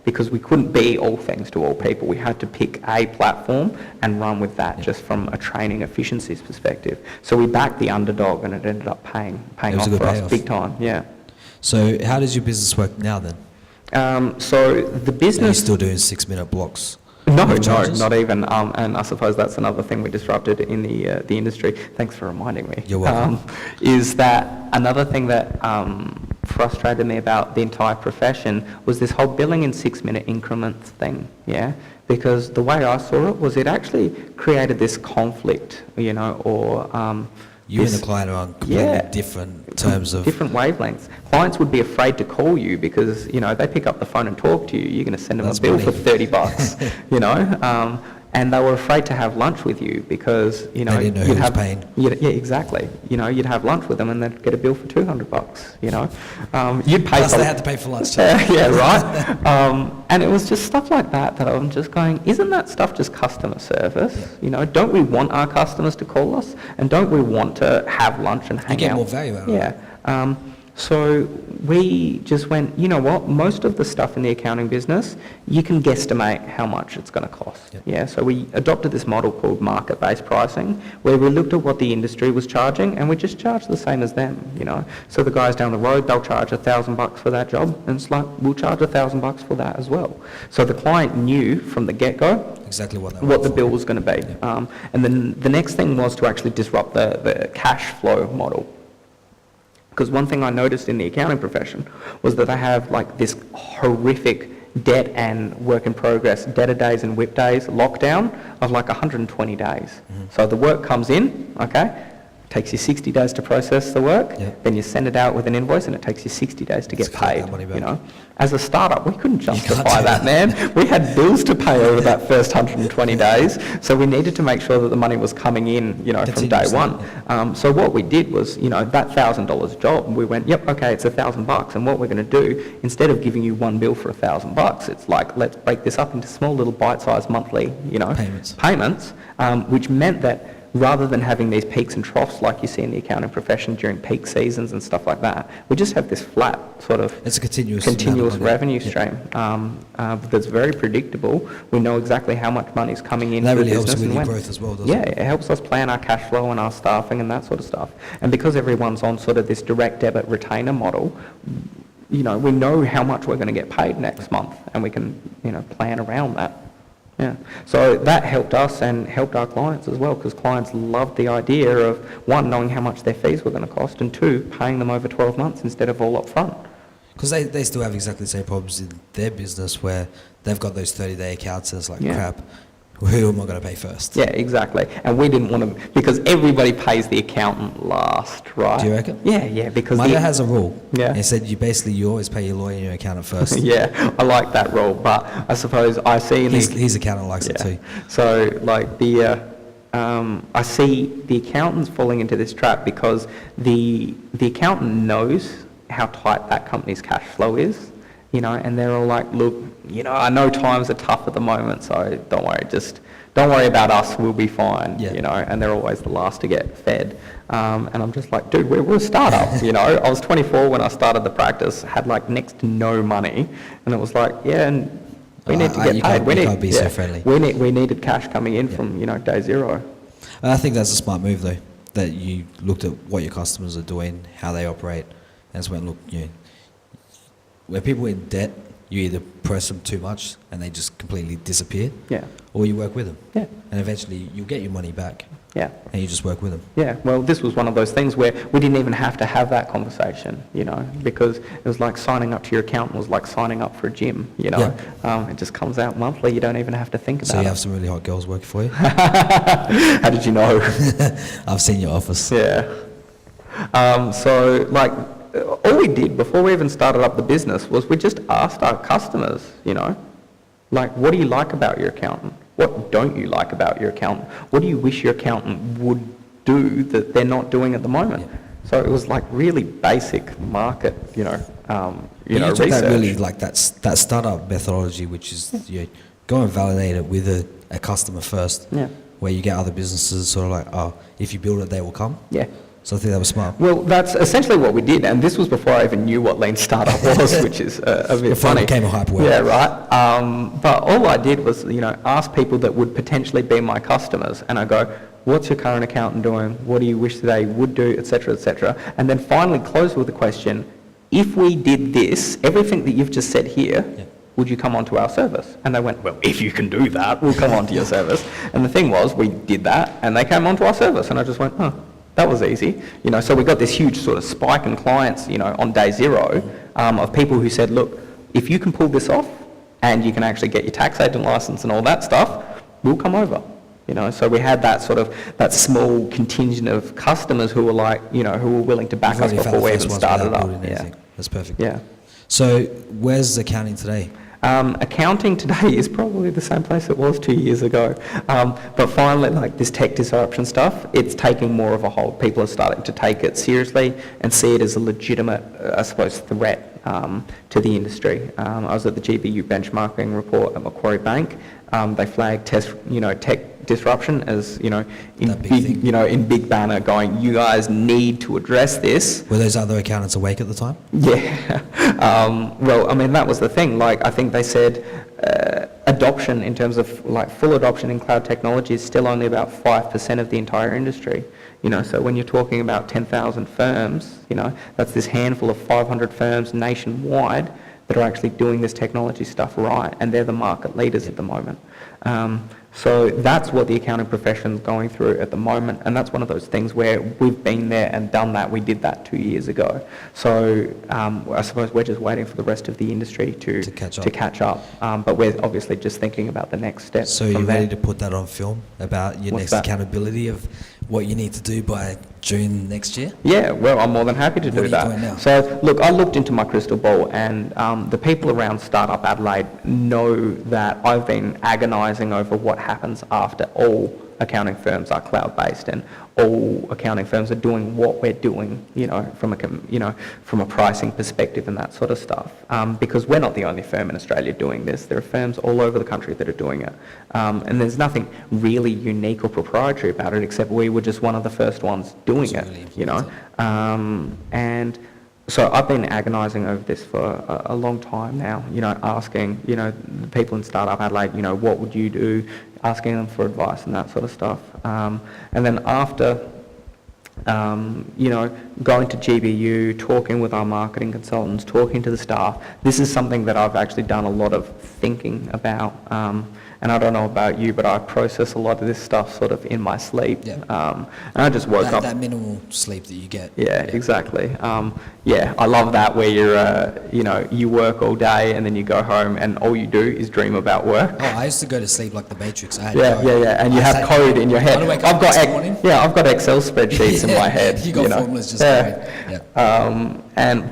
because we couldn't be all things to all people. We had to pick a platform and run with that just from a training efficiencies perspective. So we backed the underdog and it ended up paying off for us big time, So how does your business work now then? So the business... Are you still doing 6-minute blocks? No, not even. And I suppose that's another thing we disrupted in the industry. Thanks for reminding me. You're welcome. Is that another thing that frustrated me about the entire profession was this whole billing in 6-minute increments thing, Because the way I saw it was it actually created this conflict, or... You and the client are on completely different terms of... Different wavelengths. Clients would be afraid to call you because, they pick up the phone and talk to you. You're going to send them a bill for $30, and they were afraid to have lunch with you because, they didn't know who was paying. Yeah, exactly. You'd have lunch with them and they'd get a bill for $200, You'd pay Plus they had to pay for lunch too. Yeah, right. And it was just stuff like that I'm just going, isn't that stuff just customer service? Don't we want our customers to call us? And don't we want to have lunch and hang out? You get more value out of it. So we just went, you know what, most of the stuff in the accounting business, you can guesstimate how much it's going to cost. So we adopted this model called market-based pricing, where we looked at what the industry was charging and we just charged the same as them, So the guys down the road, they'll charge $1,000 for that job, and it's like, we'll charge $1,000 for that as well. So the client knew from the get-go exactly what the bill was going to be. And then the next thing was to actually disrupt the cash flow model. Because one thing I noticed in the accounting profession was that they have like this horrific debt and work in progress, debtor days and WIP days lockdown of like 120 days. So the work comes in, takes you 60 days to process the work, then you send it out with an invoice and it takes you 60 days to get paid, As a startup, we couldn't justify that, man. We had bills to pay over that first 120 days, so we needed to make sure that the money was coming in, from day one. So what we did was, that $1,000 job, we went, yep, okay, it's $1,000, and what we're going to do, instead of giving you one bill for $1,000, it's like, let's break this up into small little bite-sized monthly, payments, which meant that rather than having these peaks and troughs like you see in the accounting profession during peak seasons and stuff like that, we just have this flat sort of... It's a continuous revenue stream that's very predictable. We know exactly how much money is coming in. That really helps with your growth as well, doesn't it? Yeah, it helps us plan our cash flow and our staffing and that sort of stuff. And because everyone's on sort of this direct debit retainer model, we know how much we're going to get paid next month, and we can, plan around that. Yeah, so that helped us and helped our clients as well, because clients loved the idea of, one, knowing how much their fees were going to cost, and two, paying them over 12 months instead of all up front. Because they still have exactly the same problems in their business where they've got those 30-day accounts and it's like, crap, who am I going to pay first? Yeah, exactly. And we didn't want to, because everybody pays the accountant last, right? Do you reckon? Yeah, because... My dad has a rule. Yeah. He said you always pay your lawyer and your accountant first. Yeah, I like that rule, but I suppose I see... His accountant likes it too. So, like, I see the accountants falling into this trap because the accountant knows how tight that company's cash flow is, and they're all like, look, I know times are tough at the moment, so don't worry about us, we'll be fine, and they're always the last to get fed. And I'm just like, dude, we're a startup, I was 24 when I started the practice, had like next to no money, and it was like, and we need to get paid. You can't be so friendly. We needed cash coming in from, day zero. And I think that's a smart move though, that you looked at what your customers are doing, how they operate, and just went, look, where people are in debt, you either press them too much and they just completely disappear, or you work with them, and eventually you'll get your money back, and you just work with them. Yeah, well, this was one of those things where we didn't even have to have that conversation, because it was like signing up to your accountant was like signing up for a gym, it just comes out monthly, you don't even have to think about it. So you have some really hot girls working for you? How did you know? I've seen your office. Yeah. So, like, all we did before we even started up the business was we just asked our customers, like, what do you like about your accountant? What don't you like about your accountant? What do you wish your accountant would do that they're not doing at the moment? Yeah. So it was like really basic market, research. That really like that startup methodology, which is go and validate it with a customer first. Yeah. Where you get other businesses sort of like, oh, if you build it, they will come. Yeah. So I think that was smart. Well, that's essentially what we did, and this was before I even knew what Lean Startup was, which is a bit before funny. it became a hype word. Yeah, right. But all I did was, ask people that would potentially be my customers, and I go, what's your current accountant doing? What do you wish they would do, etc., etc. And then finally close with the question, if we did this, everything that you've just said here, would you come onto our service? And they went, well, if you can do that, we'll come onto your service. And the thing was, we did that, and they came onto our service, and I just went, that was easy. So we got this huge sort of spike in clients, on day zero, of people who said, look, if you can pull this off, and you can actually get your tax agent license and all that stuff, we'll come over. So we had that small contingent of customers who were like, who were willing to back us before we even started up. Yeah. That's perfect. Yeah. So where's accounting today? Accounting today is probably the same place it was 2 years ago. But finally, like this tech disruption stuff, it's taking more of a hold. People are starting to take it seriously and see it as a legitimate, I suppose, threat to the industry. I was at the GBU benchmarking report at Macquarie Bank. They flagged tech disruption as, in big banner going, you guys need to address this. Were those other accountants awake at the time? Yeah. Well, I mean, that was the thing. Like, I think they said adoption in terms of like full adoption in cloud technology is still only about 5% of the entire industry. So when you're talking about 10,000 firms, that's this handful of 500 firms nationwide that are actually doing this technology stuff right, and they're the market leaders at the moment. So that's what the accounting profession's going through at the moment, and that's one of those things where we've been there and done that. We did that 2 years ago. So I suppose we're just waiting for the rest of the industry to catch up. But we're obviously just thinking about the next steps. So you're ready to put that on film about your next accountability of what you need to do by June next year? Yeah, well, I'm more than happy to do that. What are you doing now? So, look, I looked into my crystal ball, and the people around Startup Adelaide know that I've been agonising over what happens after all accounting firms are cloud-based and all accounting firms are doing what we're doing, from a pricing perspective and that sort of stuff. Because we're not the only firm in Australia doing this. There are firms all over the country that are doing it. And there's nothing really unique or proprietary about it, except we were just one of the first ones doing it, And so I've been agonising over this for a long time now, asking, the people in Startup Adelaide, what would you do? Asking them for advice and that sort of stuff. And then after, going to GBU, talking with our marketing consultants, talking to the staff, this is something that I've actually done a lot of thinking about. And I don't know about you, but I process a lot of this stuff sort of in my sleep. Yeah. And I just woke up. That minimal sleep that you get. Yeah, exactly. I love that where you're, you work all day and then you go home and all you do is dream about work. Oh, I used to go to sleep like the Matrix. And you have code in your head. I've got Excel spreadsheets in my head. You got formulas just going. Yeah.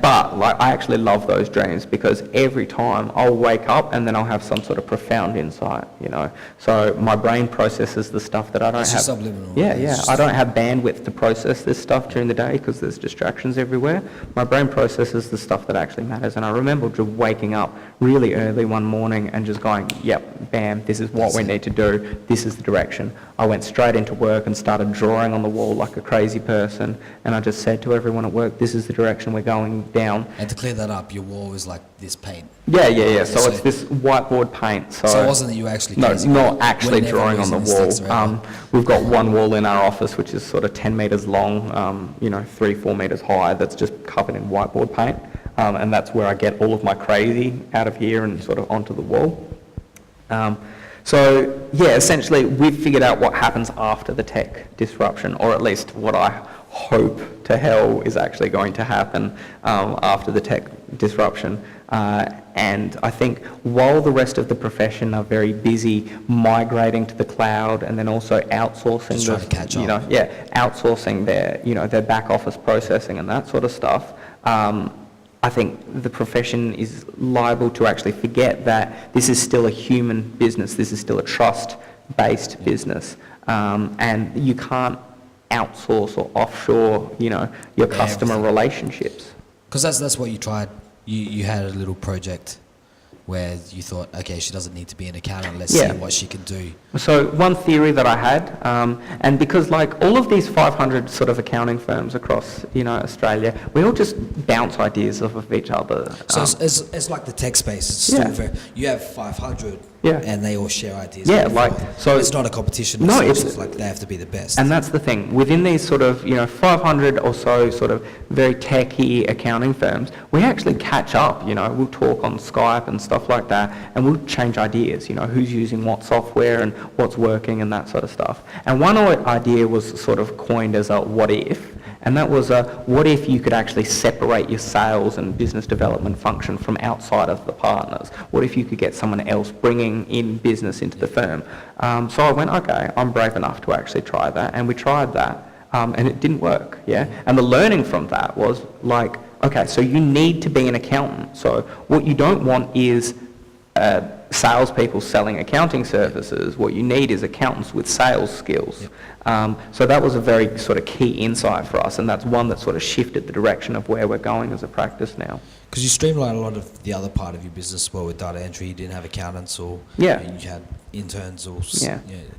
But I actually love those dreams because every time I'll wake up and then I'll have some sort of profound insight, So my brain processes the stuff that I don't have. Subliminal. I don't have bandwidth to process this stuff during the day because there's distractions everywhere. My brain processes the stuff that actually matters. And I remember just waking up really early one morning and just going, yep, bam, this is what we need to do. This is the direction. I went straight into work and started drawing on the wall like a crazy person. And I just said to everyone at work, this is the direction we're going down. And to clear that up, your wall was like this paint. Yeah. So it's this whiteboard paint. So it wasn't that you actually... No, not actually drawing on the wall. We've got one wall in our office which is sort of 10 metres long, 3-4 metres high, that's just covered in whiteboard paint. And that's where I get all of my crazy out of here and sort of onto the wall. So, essentially we've figured out what happens after the tech disruption, or at least what I hope to hell is actually going to happen after the tech disruption. And I think while the rest of the profession are very busy migrating to the cloud and then also outsourcing, outsourcing their back office processing and that sort of stuff, I think the profession is liable to actually forget that this is still a human business. This is still a trust-based business, and you can't outsource or offshore, your customer relationships. Because that's what you tried. You had a little project where you thought, okay, she doesn't need to be an accountant, let's see what she can do? So one theory that I had, and because like all of these 500 sort of accounting firms across, Australia, we all just bounce ideas off of each other. So it's like the tech space. It's still you have 500 and they all share ideas. Yeah, so it's not a competition. No, it's like they have to be the best. And that's the thing. Within these sort of, 500 or so sort of very techy accounting firms, we actually catch up, we'll talk on Skype and stuff like that, and we'll change ideas, who's using what software and what's working and that sort of stuff. And one idea was sort of coined as a what if, and that was what if you could actually separate your sales and business development function from outside of the partners? What if you could get someone else bringing in business into the firm? So I went, okay, I'm brave enough to actually try that, and we tried that, and it didn't work, And the learning from that was like, okay, so you need to be an accountant. So what you don't want is salespeople selling accounting services. What you need is accountants with sales skills. So that was a very sort of key insight for us, and that's one that sort of shifted the direction of where we're going as a practice now. Because you streamlined a lot of the other part of your business, well, with data entry, you didn't have accountants or you had interns or...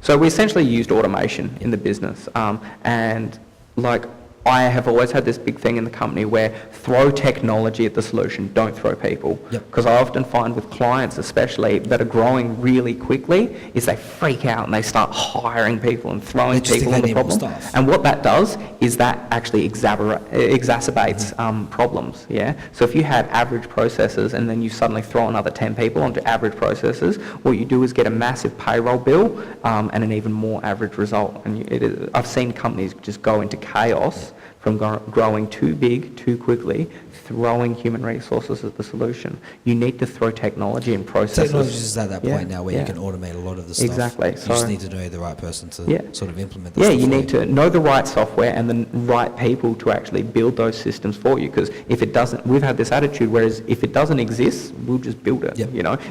So we essentially used automation in the business, and like I have always had this big thing in the company where throw technology at the solution, don't throw people. Because I often find with clients especially that are growing really quickly is they freak out and they start hiring people and throwing people on the problem. And what that does is that actually exacerbates problems, So if you had average processes and then you suddenly throw another 10 people onto average processes, what you do is get a massive payroll bill and an even more average result. And I've seen companies just go into chaos from growing too big, too quickly, throwing human resources at the solution. You need to throw technology and processes. Technology is at that point now where you can automate a lot of the stuff. Exactly. You just need to know the right person to sort of implement the stuff. Yeah, you need to know the right software and the right people to actually build those systems for you. Because if it doesn't, we've had this attitude, whereas if it doesn't exist, we'll just build it.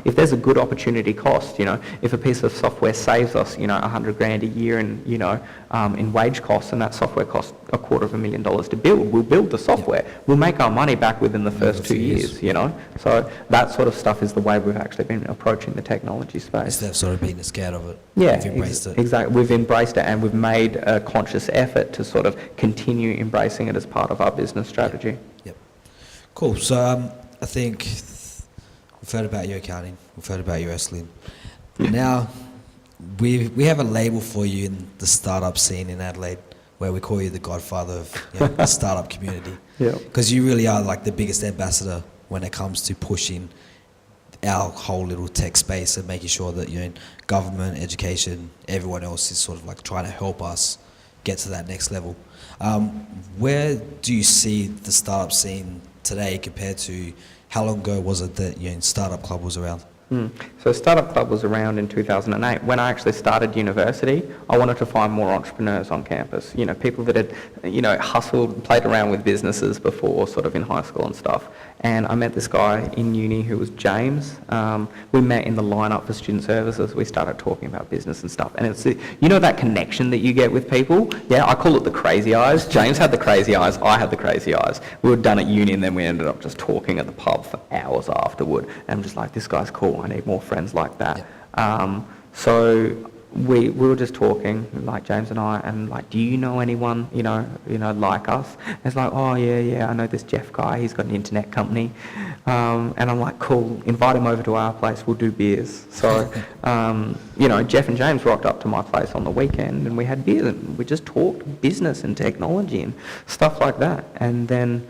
If there's a good opportunity cost, if a piece of software saves us, $100,000 a year in wage costs, and that software costs $250,000 to build, we'll build the software. We'll make our money back within the first 2 years, So that sort of stuff is the way we've actually been approaching the technology space. Instead of sort of being scared of it. Yeah, we've embraced it. Exactly. We've embraced it, and we've made a conscious effort to sort of continue embracing it as part of our business strategy. Yep. Cool. So I think we've heard about your accounting, we've heard about your wrestling. Now we have a label for you in the startup scene in Adelaide, where we call you the godfather of the startup community. Because you really are like the biggest ambassador when it comes to pushing our whole little tech space and making sure that government, education, everyone else is sort of like trying to help us get to that next level. Where do you see the startup scene today compared to how long ago was it that Startup Club was around? So Startup Club was around in 2008. When I actually started university, I wanted to find more entrepreneurs on campus. People that had, hustled, played around with businesses before, sort of in high school and stuff. And I met this guy in uni who was James. We met in the lineup for student services. We started talking about business and stuff. And it's, that connection that you get with people? Yeah, I call it the crazy eyes. James had the crazy eyes. I had the crazy eyes. We were done at uni, and then we ended up just talking at the pub for hours afterward. And I'm just like, this guy's cool. I need more friends like that. So we were just talking, like James and I, and like, do you know anyone, like us? And it's like, oh yeah, I know this Jeff guy. He's got an internet company, and I'm like, cool. Invite him over to our place. We'll do beers. So, Jeff and James rocked up to my place on the weekend, and we had beers, and we just talked business and technology and stuff like that. And then,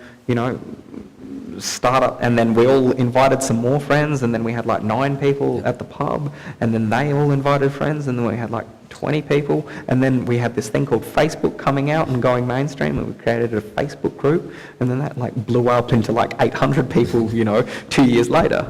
startup, and then we all invited some more friends, and then we had like 9 people at the pub, and then they all invited friends, and then we had like 20 people, and then we had this thing called Facebook coming out and going mainstream, and we created a Facebook group, and then that like blew up into like 800 people 2 years later.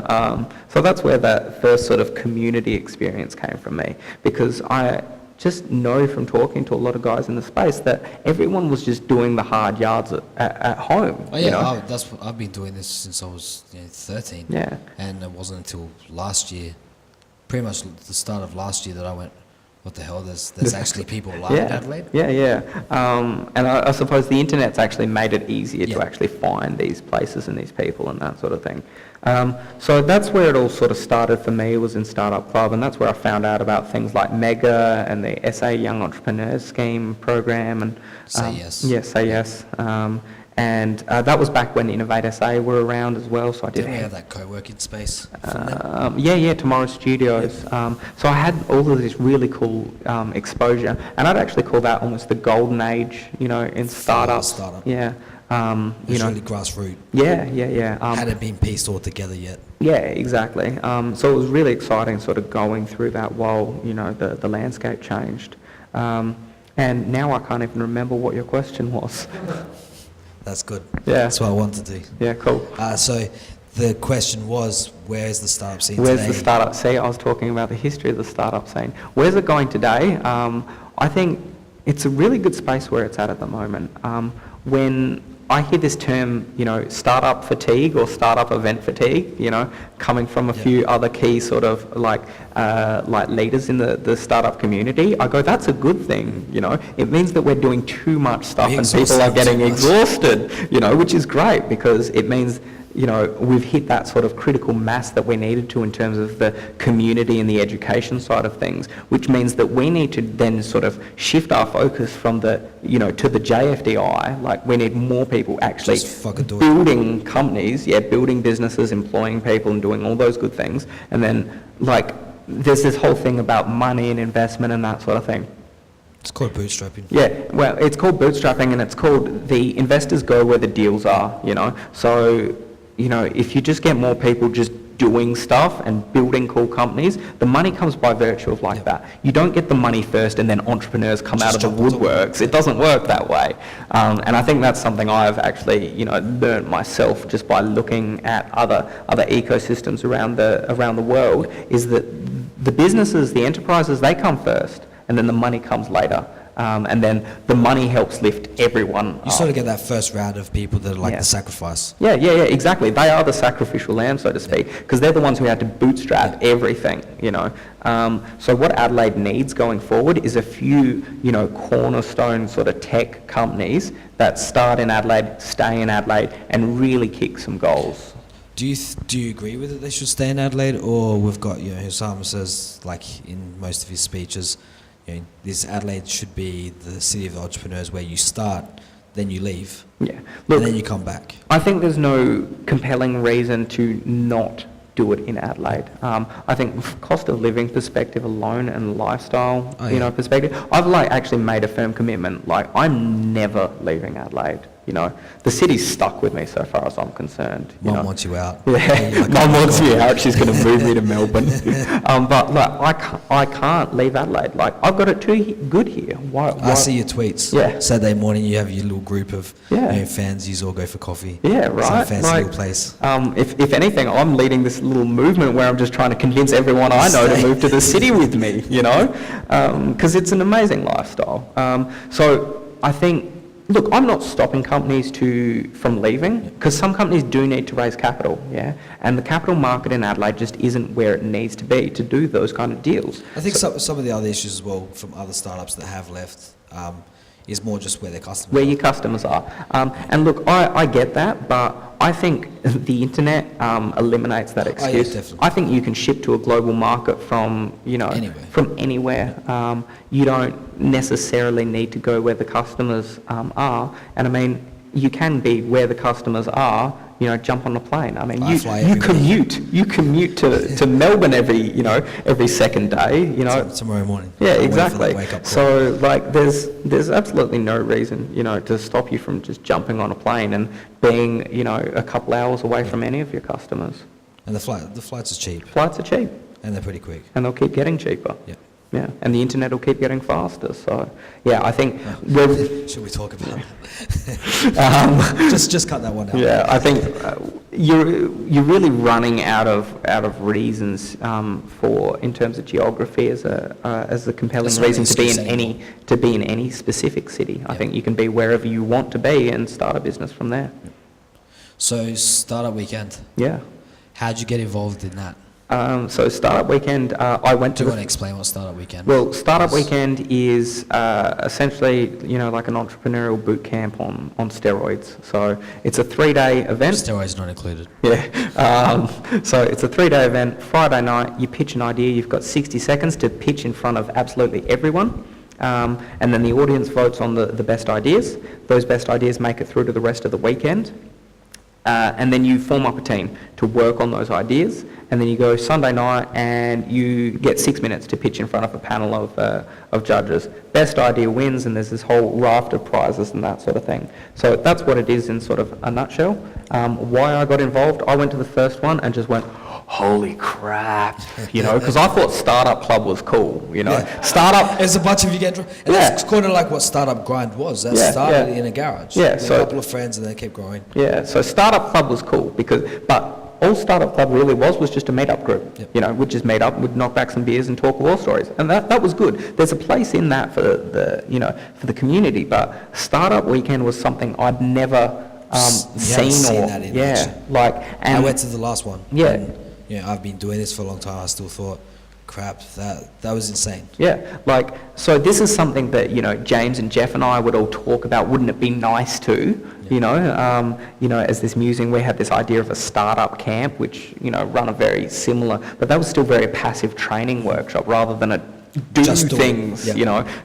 So that's where that first sort of community experience came from me, because I just know from talking to a lot of guys in the space that everyone was just doing the hard yards at home. Oh yeah, that's what I've been doing this since I was 13. Yeah. And it wasn't until last year, pretty much the start of last year, that I went, What the hell? There's actually people like Adelaide? Yeah. And I suppose the internet's actually made it easier to actually find these places and these people and that sort of thing. So that's where it all sort of started for me, was in Startup Club, and that's where I found out about things like Mega and the SA Young Entrepreneurs Scheme program. And Say Yes. Yeah, Say Yes. And that was back when Innovate SA were around as well. So I did. Didn't we have that co-working space? Tomorrow Studios. So I had all of this really cool exposure, and I'd actually call that almost the golden age, in startups. Yeah. It's really grassroots. Yeah. Hadn't been pieced all together yet. Yeah, exactly. So it was really exciting, sort of going through that while the landscape changed. And now I can't even remember what your question was. That's good. Yeah. That's what I wanted to do. Yeah, cool. So the question was, where's the startup scene Where's today? the startup scene? I was talking about the history of the startup scene. Where's it going today? I think it's a really good space where it's at the moment. When I hear this term, startup fatigue or startup event fatigue, coming from a few other key sort of like leaders in the startup community, I go, that's a good thing, It means that we're doing too much stuff and people are getting exhausted, which is great, because it means we've hit that sort of critical mass that we needed to in terms of the community and the education side of things, which means that we need to then sort of shift our focus from the, to the JFDI. Like, we need more people actually building companies, building businesses, employing people and doing all those good things. And then, there's this whole thing about money and investment and that sort of thing. It's called bootstrapping. Yeah, well, it's called bootstrapping, and it's called the investors go where the deals are, So, if you just get more people just doing stuff and building cool companies, the money comes by virtue of that. You don't get the money first and then entrepreneurs come out of the woodworks. It doesn't work that way. And I think that's something I've actually, learned myself just by looking at other ecosystems around the world, is that the businesses, the enterprises, they come first, and then the money comes later. And then the money helps lift everyone up. You sort of get that first round of people that are the sacrifice. Yeah, exactly. They are the sacrificial lamb, so to speak, because they're the ones who had to bootstrap everything, So what Adelaide needs going forward is a few, cornerstone sort of tech companies that start in Adelaide, stay in Adelaide, and really kick some goals. Do you agree with it? They should stay in Adelaide, or we've got Osama says, in most of his speeches, this Adelaide should be the city of the entrepreneurs, where you start, then you leave, and then you come back. I think there's no compelling reason to not do it in Adelaide. I think cost of living perspective alone and lifestyle, perspective, I've actually made a firm commitment. I'm never leaving Adelaide. The city's stuck with me so far as I'm concerned. Mum wants you out. Yeah, Mum wants me out. She's going to move me to Melbourne. But I can't leave Adelaide. I've got it too good here. Why? I see your tweets. Yeah. Saturday morning, you have your little group of fans. You all go for coffee. Yeah, right. Some fancy little place. If anything, I'm leading this little movement where I'm just trying to convince everyone I know to move to the city with me. Because it's an amazing lifestyle. So I think. Look, I'm not stopping companies from leaving, because some companies do need to raise capital, and the capital market in Adelaide just isn't where it needs to be to do those kind of deals. I think some of the other issues as well from other startups that have left is more just where their customers are. Where your customers are. And look, I get that, but I think the internet eliminates that excuse. Definitely. I think you can ship to a global market from, from anywhere. You don't necessarily need to go where the customers are. And I mean, you can be where the customers are, jump on a plane. I mean, you commute to Melbourne every second day, Tomorrow morning. Yeah, exactly. So there's absolutely no reason, to stop you from just jumping on a plane and being, a couple hours away from any of your customers. And the flights are cheap. Flights are cheap. And they're pretty quick. And they'll keep getting cheaper. Yeah. Yeah, and the internet will keep getting faster. So, I think should we talk about that? Just cut that one out. Yeah, I think you're really running out of reasons in terms of geography as a compelling reason to be in any specific city. I think you can be wherever you want to be and start a business from there. So, Startup Weekend. Yeah. How'd you get involved in that? So Startup Weekend, I went to... Do you want to explain what Startup Weekend is? Well, Startup Weekend is essentially, like an entrepreneurial boot camp on steroids. So it's a 3-day event. Steroids not included. Yeah. So it's a 3-day event. Friday night, you pitch an idea. You've got 60 seconds to pitch in front of absolutely everyone. And then the audience votes on the best ideas. Those best ideas make it through to the rest of the weekend. And then you form up a team to work on those ideas. And then you go Sunday night and you get 6 minutes to pitch in front of a panel of judges. Best idea wins, and there's this whole raft of prizes and that sort of thing. So that's what it is in sort of a nutshell. Why I got involved, I went to the first one and just went, holy crap, because I thought Startup Club was cool, Yeah. Startup... There's a bunch of you get... And that's kind of like what Startup Grind was. That started in a garage. Yeah, so a couple of friends and then kept growing. Yeah, so Startup Club was cool but all Startup Club really was just a meet-up group. Yep. We'd just meet up, we'd knock back some beers and talk war stories, and that was good. There's a place in that for the community, but Startup Weekend was something I'd never seen or that in action. And I went to the last one. Yeah. And, I've been doing this for a long time. I still thought, crap, that was insane. Yeah, so this is something that, James and Jeff and I would all talk about. Wouldn't it be nice to, as this musing, we had this idea of a startup camp, which, run a very similar, but that was still very passive training workshop rather than a do things,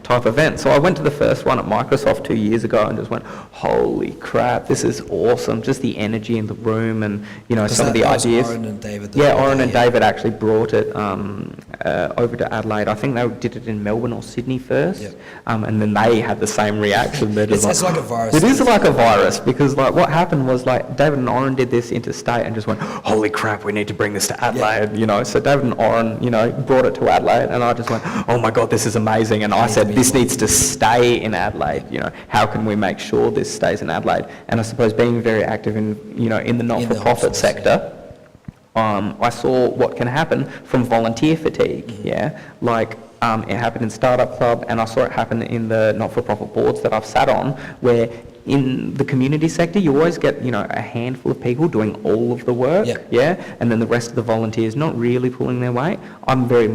type event. So I went to the first one at Microsoft 2 years ago and just went, holy crap, this is awesome. Just the energy in the room and, some of the ideas. Oren and David. Oren and David actually brought it over to Adelaide. I think they did it in Melbourne or Sydney first. And then they had the same reaction. It's like a virus. It is like a virus because what happened was David and Oren did this interstate and just went, holy crap, we need to bring this to Adelaide, So David and Oren, brought it to Adelaide and I just went, oh my God, this is amazing. And I said, this needs to stay in Adelaide. How can we make sure this stays in Adelaide? And I suppose being very active in the not-for-profit sector, I saw what can happen from volunteer fatigue. Mm-hmm. It happened in Startup Club, and I saw it happen in the not-for-profit boards that I've sat on, where in the community sector, you always get, a handful of people doing all of the work, and then the rest of the volunteers not really pulling their weight. I'm very,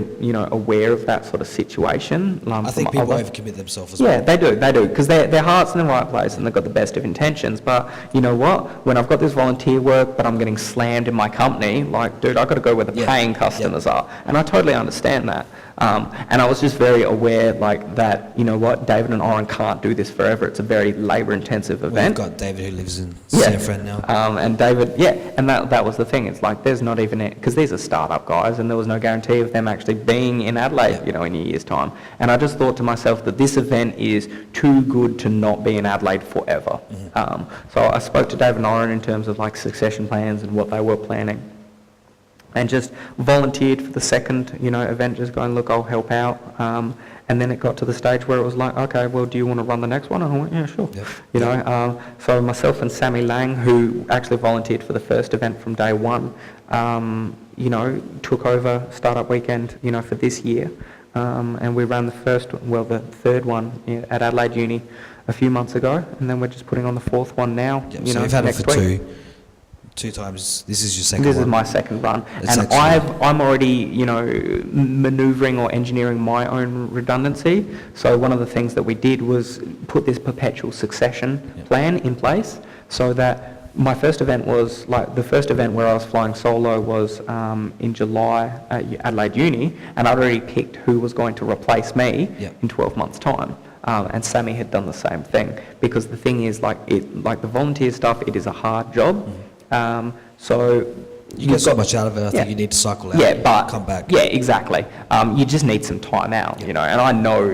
aware of that sort of situation. I think people overcommit themselves as well. Yeah, they do, because their heart's in the right place and they've got the best of intentions. But you know what? When I've got this volunteer work, but I'm getting slammed in my company, dude, I've got to go where the paying customers are. And I totally understand that. And I was just very aware, that, David and Oren can't do this forever. It's a very labour-intensive event. We've got David who lives in San Fran now. And David, and that was the thing. It's there's not even, because these are startup guys, and there was no guarantee of them actually being in Adelaide, in a year's time. And I just thought to myself that this event is too good to not be in Adelaide forever. Mm-hmm. So I spoke to David and Oren in terms of succession plans and what they were planning. And just volunteered for the second, event, just going, look, I'll help out. And then it got to the stage where it was okay, well, do you want to run the next one? And I went, yeah, sure. Yep. So myself and Sammy Lang, who actually volunteered for the first event from day one, took over Startup Weekend, for this year. And we ran the third one at Adelaide Uni a few months ago. And then we're just putting on the fourth one now, so you've had it for two times. This is your second This one. is my second run. That's and I'm already, manoeuvring or engineering my own redundancy. So one of the things that we did was put this perpetual succession plan in place so that my first event was, the first event where I was flying solo was in July at Adelaide Uni, and I'd already picked who was going to replace me in 12 months' time. And Sammy had done the same thing, because the thing is, the volunteer stuff, it is a hard job. So you get so much out of it. I think you need to cycle out. But come back. Yeah, exactly. You just need some time out, And I know,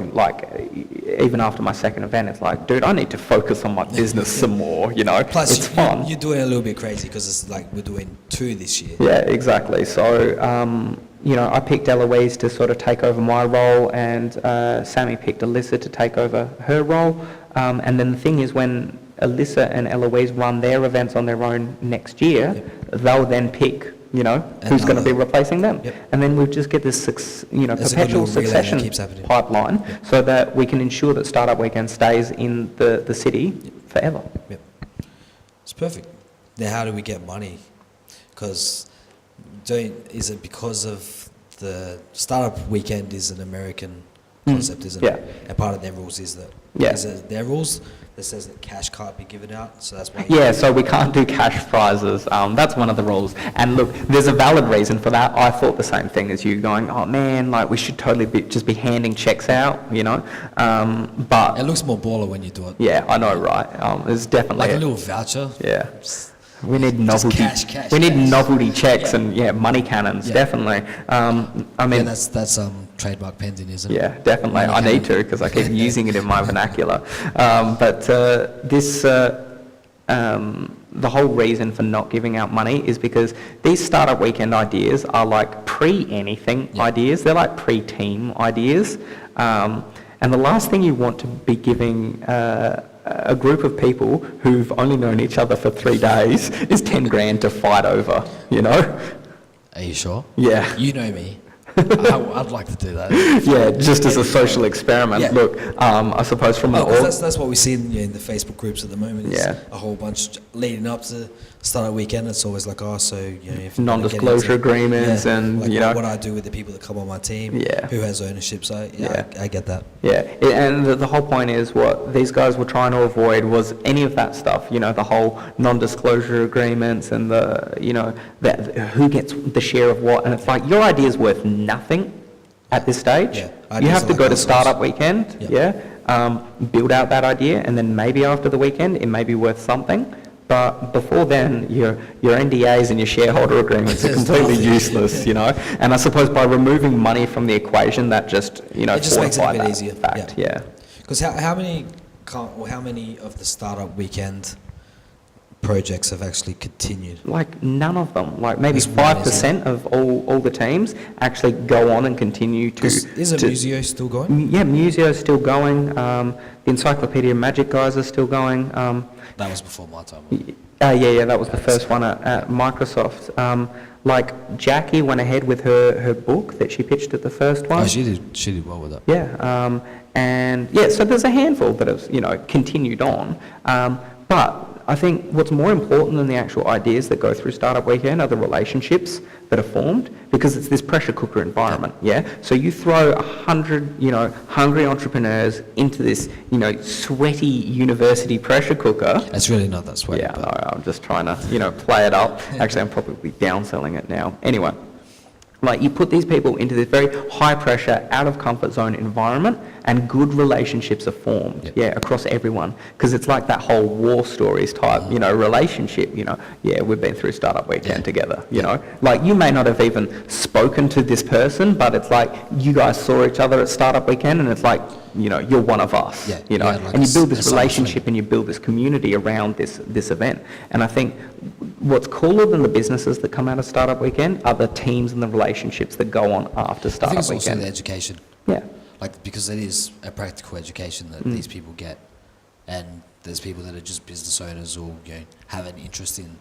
even after my second event, it's dude, I need to focus on my business some more. Plus, it's fun. You're doing it a little bit crazy because it's we're doing 2 this year. Yeah, exactly. So, I picked Eloise to sort of take over my role, and Sammy picked Alyssa to take over her role. And then the thing is, when Alyssa and Eloise run their events on their own next year, they'll then pick, who's going to be replacing them. Yep. And then we'll just get this, perpetual succession pipeline so that we can ensure that Startup Weekend stays in the city forever. Yep. It's perfect. Now, how do we get money? Because is it because of the startup weekend is an American concept, isn't it? And part of their rules is that is it their rules that says that cash can't be given out, so that's why. So we can't do cash prizes. That's one of the rules. And look, there's a valid reason for that. I thought the same thing as you, going, oh man, like we should totally just be handing checks out, you know. But it looks more baller when you do it. Yeah, I know, right? It's definitely like a little voucher. Yeah. We need novelty. Cash, we need novelty checks and money cannons, definitely. I mean, that's trademark pending, isn't it? Yeah, definitely. I need to, because I keep using it in my vernacular. But the whole reason for not giving out money is because these startup weekend ideas are like pre-anything ideas. They're like pre-team ideas. And the last thing you want to be giving a group of people who've only known each other for 3 days is 10 grand to fight over, you know? Are you sure? Yeah. You know me. I'd like to do that. Yeah, just as a social experiment. Yeah. Look, I suppose from the... That's what we see in the Facebook groups at the moment, is a whole bunch leading up to startup weekend. It's always like, if non-disclosure agreements and, like what I do with the people that come on my team, who has ownership. So, I get that. Yeah, and the whole point is what these guys were trying to avoid was any of that stuff, the whole non-disclosure agreements and who gets the share of what. And it's like, your idea is worth nothing at this stage. You have to go to startup weekend, build out that idea, and then maybe after the weekend it may be worth something. But before then, your NDAs and your shareholder agreements are completely useless, And I suppose by removing money from the equation, that just, it just makes it a bit easier. Fact, Because how many of the startup weekend projects have actually continued? Like none of them. Like maybe 5% of all the teams actually go on and continue to... Isn't Museo still going? Yeah, Museo's still going. The Encyclopedia Magic guys are still going. That was before my time. That was the first one at Microsoft. Like Jackie went ahead with her book that she pitched at the first one. Oh, she did well with that. Yeah, so there's a handful that have continued on. But I think what's more important than the actual ideas that go through Startup Weekend are the relationships that are formed, because it's this pressure cooker environment, So you throw 100, hungry entrepreneurs into this, sweaty university pressure cooker. It's really not that sweaty. Yeah, no, I'm just trying to, play it up. Actually, I'm probably downselling it now. Anyway. Like, you put these people into this very high pressure, out of comfort zone environment, and good relationships are formed, across everyone. Because it's like that whole war stories type, relationship, we've been through Startup Weekend together, Like, you may not have even spoken to this person, but it's like you guys saw each other at Startup Weekend, and it's like, you're one of us, like and you build this relationship and you build this community around this event. And I think what's cooler than the businesses that come out of Startup Weekend are the teams and the relationships that go on after Startup Weekend. I think it's also the education. Yeah. Like, because it is a practical education that these people get. And there's people that are just business owners or have an interest in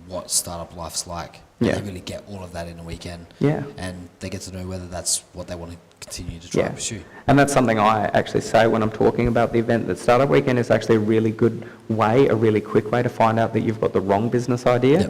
what startup life's like. And they really get all of that in a weekend. Yeah. And they get to know whether that's what they want to continue to try and pursue. And that's something I actually say when I'm talking about the event, that Startup Weekend is actually a really good way, a really quick way to find out that you've got the wrong business idea,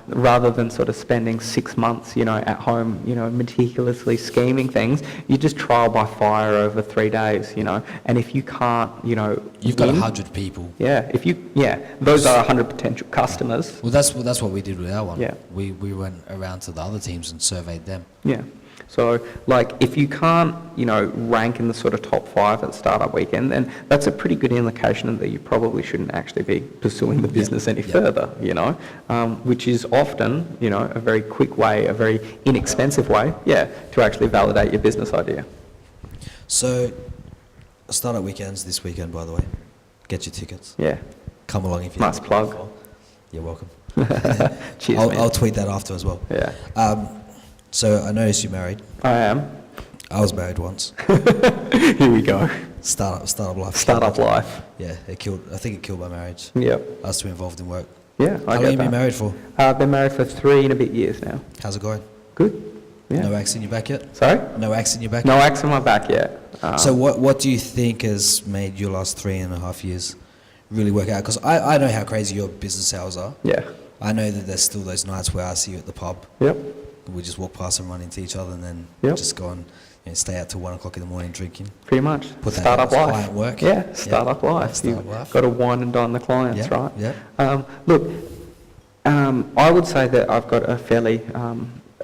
rather than sort of spending 6 months, at home, meticulously scheming things. You just trial by fire over 3 days, and if you can't, you've got 100 people. Those are 100 potential customers. Well, that's what we did with our one. Yeah. We went around to the other teams and surveyed them. Yeah. So, like, if you can't, rank in the sort of top 5 at Startup Weekend, then that's a pretty good indication that you probably shouldn't actually be pursuing the business any further, which is often, a very quick way, a very inexpensive way, to actually validate your business idea. So, Startup Weekend's this weekend, by the way. Get your tickets. Yeah. Come along if you nice plug. You're welcome. Cheers, I'll tweet that after as well. Yeah. So I noticed you're married. I am. I was married once. Here we go. Startup life. Startup life. Yeah, I think it killed my marriage. Yep. I was too involved in work. Yeah, How long have you been married for? I've been married for 3 and a bit years now. How's it going? Good. Yeah. No axe in your back yet? Sorry? No axe in your back No yet? axe in my back yet. So what do you think has made your last 3.5 years really work out? Because I know how crazy your business hours are. Yeah. I know that there's still those nights where I see you at the pub. Yep. We just walk past and run into each other, and then just go and stay out till 1 o'clock in the morning drinking. Pretty much. Put that Startup life. client work. Yeah, startup life. You've got to wine and dine the clients, right? Yeah. Look, I would say that I've got a fairly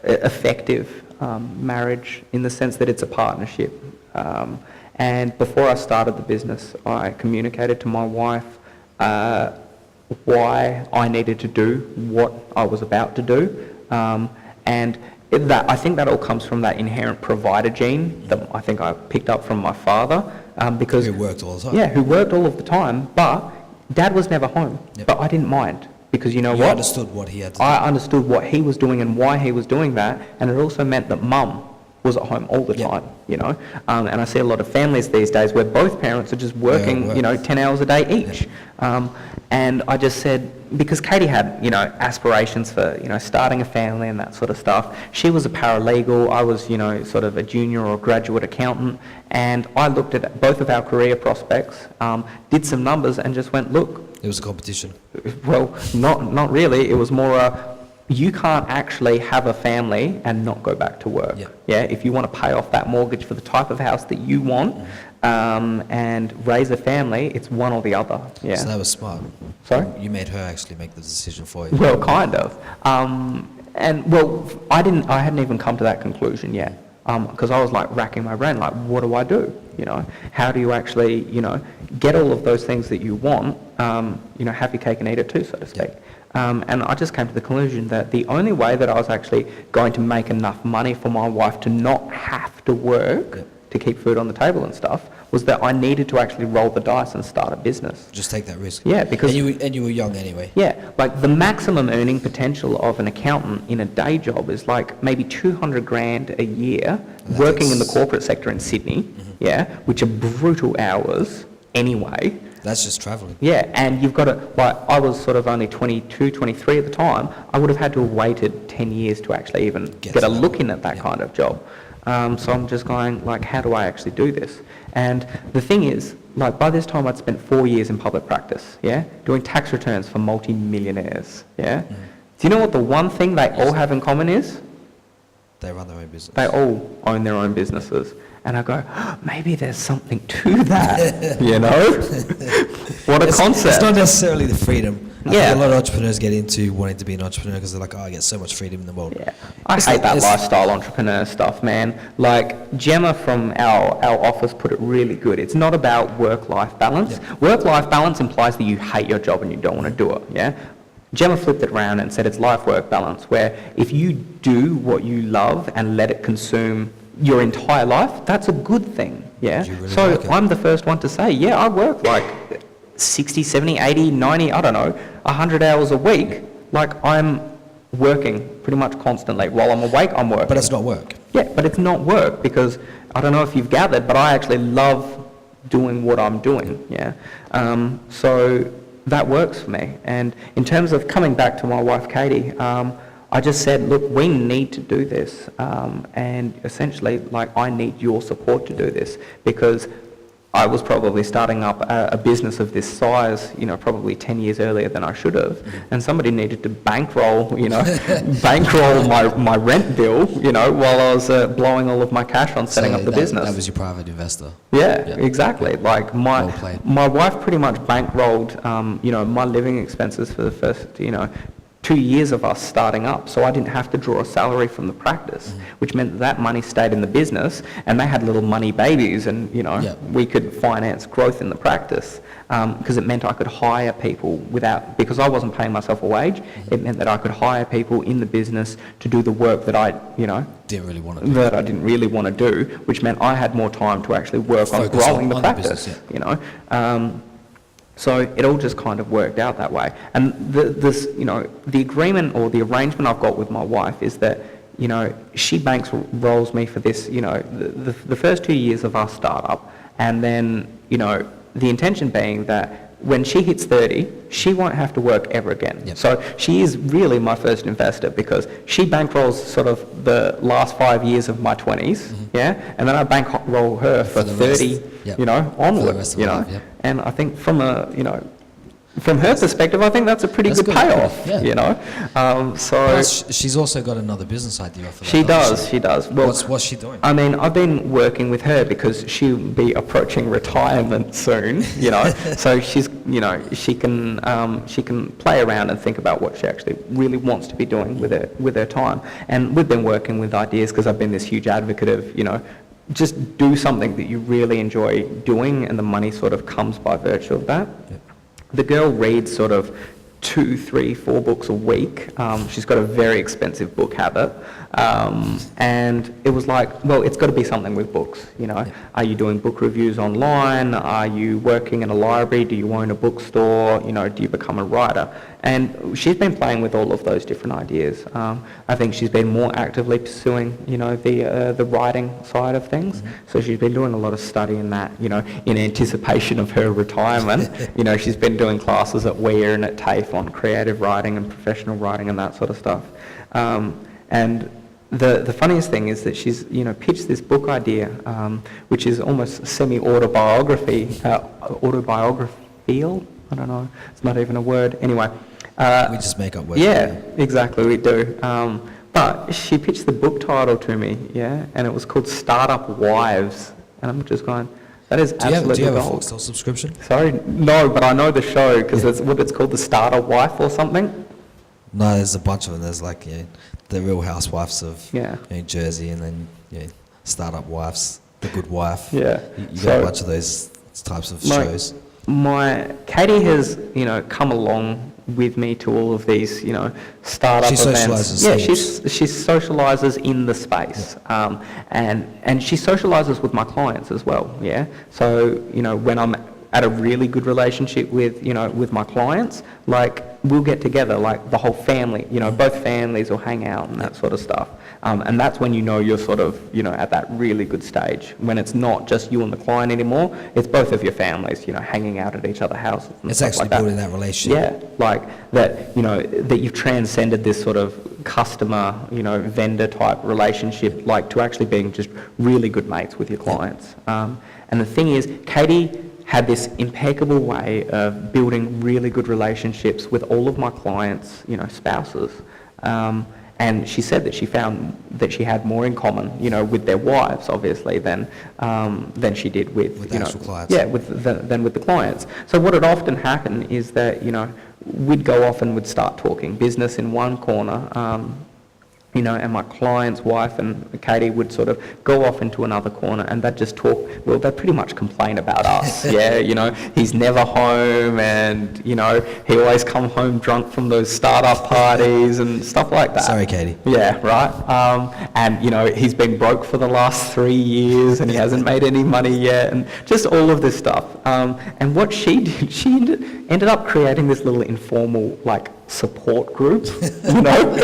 effective marriage in the sense that it's a partnership. And before I started the business, I communicated to my wife why I needed to do what I was about to do. And I think that all comes from that inherent provider gene that I think I picked up from my father. Because who worked all the time. Yeah, who worked all of the time, but Dad was never home. Yep. But I didn't mind. Because you what? Understood what he had to do. I understood what he was doing and why he was doing that, and it also meant that Mum was at home all the time, And I see a lot of families these days where both parents are just working, 10 hours a day each. And I just said, because Katie had, aspirations for, starting a family and that sort of stuff. She was a paralegal. I was, sort of a junior or graduate accountant. And I looked at both of our career prospects, did some numbers and just went, look. It was a competition. Well, not really. It was more you can't actually have a family and not go back to work. Yeah. If you want to pay off that mortgage for the type of house that you want and raise a family, it's one or the other. Yeah. So that was smart. Sorry? You made her actually make the decision for you. Well, kind of. I hadn't even come to that conclusion yet. Because I was like racking my brain, like, what do I do? How do you actually, get all of those things that you want, have your cake and eat it too, so to speak. And I just came to the conclusion that the only way that I was actually going to make enough money for my wife to not have to work to keep food on the table and stuff was that I needed to actually roll the dice and start a business. Just take that risk. Yeah, because... And you were young anyway. Yeah, like the maximum earning potential of an accountant in a day job is like maybe 200 grand a year working in the corporate sector in Sydney, which are brutal hours anyway. That's just travelling. Yeah, and you've got to, like, I was sort of only 22, 23 at the time. I would have had to have waited 10 years to actually even get a look in at that kind of job. So I'm just going, like, how do I actually do this? And the thing is, like, by this time I'd spent 4 years in public practice, doing tax returns for multi-millionaires, Do you know what the one thing they all have in common is? They run their own business. They all own their own businesses. And I go, maybe there's something to that, What a concept. It's not necessarily the freedom. I think a lot of entrepreneurs get into wanting to be an entrepreneur because they're like, I get so much freedom in the world. Yeah, I hate that lifestyle entrepreneur stuff, man. Like, Gemma from our office put it really good. It's not about work-life balance. Yeah. Work-life balance implies that you hate your job and you don't want to do it, Gemma flipped it around and said it's life-work balance, where if you do what you love and let it consume your entire life, that's a good thing, Really so I'm the first one to say, I work like 60, 70, 80, 90, I don't know, 100 hours a week. Like, I'm working pretty much constantly. While I'm awake, I'm working. But it's not work. Yeah, but it's not work because, I don't know if you've gathered, but I actually love doing what I'm doing, So that works for me. And in terms of coming back to my wife, Katie, I just said, look, we need to do this. And essentially, like, I need your support to do this because I was probably starting up a business of this size, probably 10 years earlier than I should have. And somebody needed to bankroll, bankroll my rent bill, while I was blowing all of my cash on setting up the business. That was your private investor. Yeah, exactly. Like, my wife pretty much bankrolled, my living expenses for the first, 2 years of us starting up, so I didn't have to draw a salary from the practice, which meant that money stayed in the business, and they had little money babies, and we could finance growth in the practice because it meant I could hire people because I wasn't paying myself a wage. It meant that I could hire people in the business to do the work that I didn't really want to do. That I didn't really want to do, which meant I had more time to actually work on growing the practice. So it all just kind of worked out that way. And the agreement or the arrangement I've got with my wife is that, she bankrolls me for this, the first 2 years of our startup. And then, the intention being that when she hits 30, she won't have to work ever again. Yep. So she is really my first investor because she bankrolls sort of the last 5 years of my 20s, and then I bankroll her for 30, onward, life, And I think from a, from her perspective, I think that's a pretty good payoff, yeah. you know. Plus, she's also got another business idea for that. She does. Well, what's she doing? I mean, I've been working with her because she'll be approaching retirement soon, you know. So she's, you know, she can play around and think about what she actually really wants to be doing with her time. And we've been working with ideas because I've been this huge advocate of, you know, just do something that you really enjoy doing, and the money sort of comes by virtue of that. Yep. The girl reads sort of 2, 3, 4 books a week. She's got a very expensive book habit. And it was like, well, it's got to be something with books, you know. Yeah. Are you doing book reviews online? Are you working in a library? Do you own a bookstore? You know, do you become a writer? And she's been playing with all of those different ideas. I think she's been more actively pursuing, you know, the writing side of things. Mm-hmm. So she's been doing a lot of study in that, you know, in anticipation of her retirement. You know, she's been doing classes at Weir and at TAFE on creative writing and professional writing and that sort of stuff. And the funniest thing is that she's, you know, pitched this book idea, which is almost autobiographical. I don't know. It's not even a word. Anyway. We just make up words. Yeah, exactly, we do. But she pitched the book title to me, yeah, and it was called Startup Wives. And I'm just going, that is absolutely Do you have gold. a Foxtel subscription? Sorry? No, but I know the show because it's what it's called, the Startup Wife or something. No, there's a bunch of them. There's like the Real Housewives of Jersey, and then Startup Wives, The Good Wife. Yeah. You got a bunch of those types of shows. Katie has, you know, come along with me to all of these, you know, startup events. Yeah, she socialises in the space, and she socialises with my clients as well. Yeah, so you know, when I'm at a really good relationship with, you know, with my clients, like we'll get together, like the whole family, you know, both families will hang out and that sort of stuff. And that's when you know you're sort of, you know, at that really good stage, when it's not just you and the client anymore, it's both of your families, you know, hanging out at each other's houses. It's actually building that relationship. Yeah, like that, you know, that you've transcended this sort of customer, you know, vendor type relationship, like to actually being just really good mates with your clients. And the thing is, Katie had this impeccable way of building really good relationships with all of my clients, you know, spouses. And she said that she found that she had more in common, you know, with their wives, obviously, than she did with you know, actual clients. Yeah, than with the clients. So what would often happen is that, you know, we'd go off and we'd start talking business in one corner, you know, and my client's wife and Katie would sort of go off into another corner, and they'd just talk, well, they'd pretty much complain about us, yeah, you know, he's never home, and, you know, he always come home drunk from those startup parties and stuff like that. Sorry, Katie. Yeah, right. And, you know, he's been broke for the last 3 years and he hasn't made any money yet, and just all of this stuff. And what she did, she ended up creating this little informal, like, support group, you know,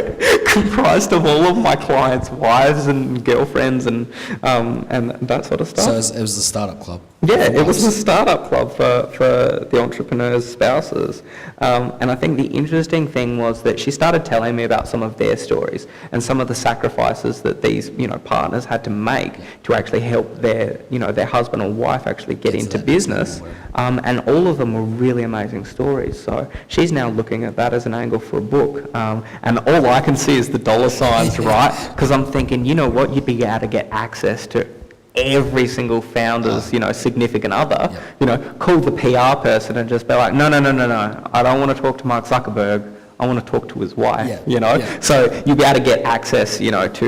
comprised of all of my clients' wives and girlfriends and that sort of stuff. So it was the startup club. Yeah, it was the startup club for the entrepreneurs' spouses. And I think the interesting thing was that she started telling me about some of their stories and some of the sacrifices that these, you know, partners had to make to actually help their, you know, their husband or wife actually get into business. And all of them were really amazing stories. So she's now looking at that as an angle for a book. And all I can see is the dollar signs, right? Because I'm thinking, you know what, you'd be able to get access to every single founder's, you know, significant other, you know, call the PR person and just be like, no, I don't want to talk to Mark Zuckerberg. I want to talk to his wife, you know. So you'll be able to get access, you know, to,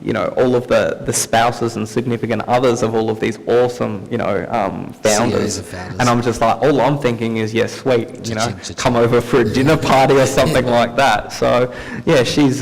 you know, all of the spouses and significant others of all of these awesome, you know, founders. And I'm just like, all I'm thinking is, yes, sweet, you know, come over for a dinner party or something like that. So yeah, she's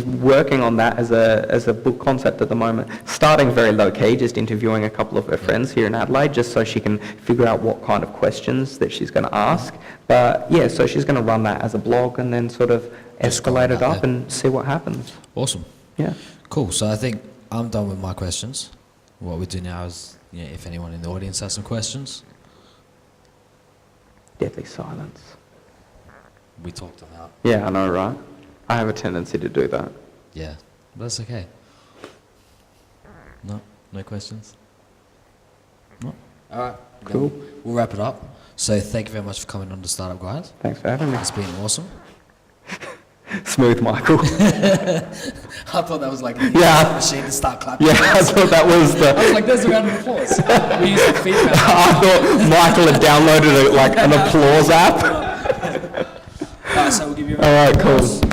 working on that as a book concept at the moment, starting very low key, just interviewing a couple of her friends here in Adelaide, just so she can figure out what kind of questions that she's going to ask. But yeah, so she's going to run that as a blog and then sort of escalate it up and see what happens. Awesome. Yeah. Cool. So I think I'm done with my questions. What we do now is, you know, if anyone in the audience has some questions. Deadly silence. We talked them out. Yeah, I know, right? I have a tendency to do that. Yeah, but that's okay. No questions? No? All right. Cool. We'll wrap it up. So thank you very much for coming on to Startup Guys. Thanks for having me. It's been awesome. Smooth, Michael. I thought that was like the machine to start clapping. Yeah, I thought that was I was like, there's a round of applause. We use the feedback. I thought Michael had downloaded an applause app. All right, so we'll give you a All right, cool.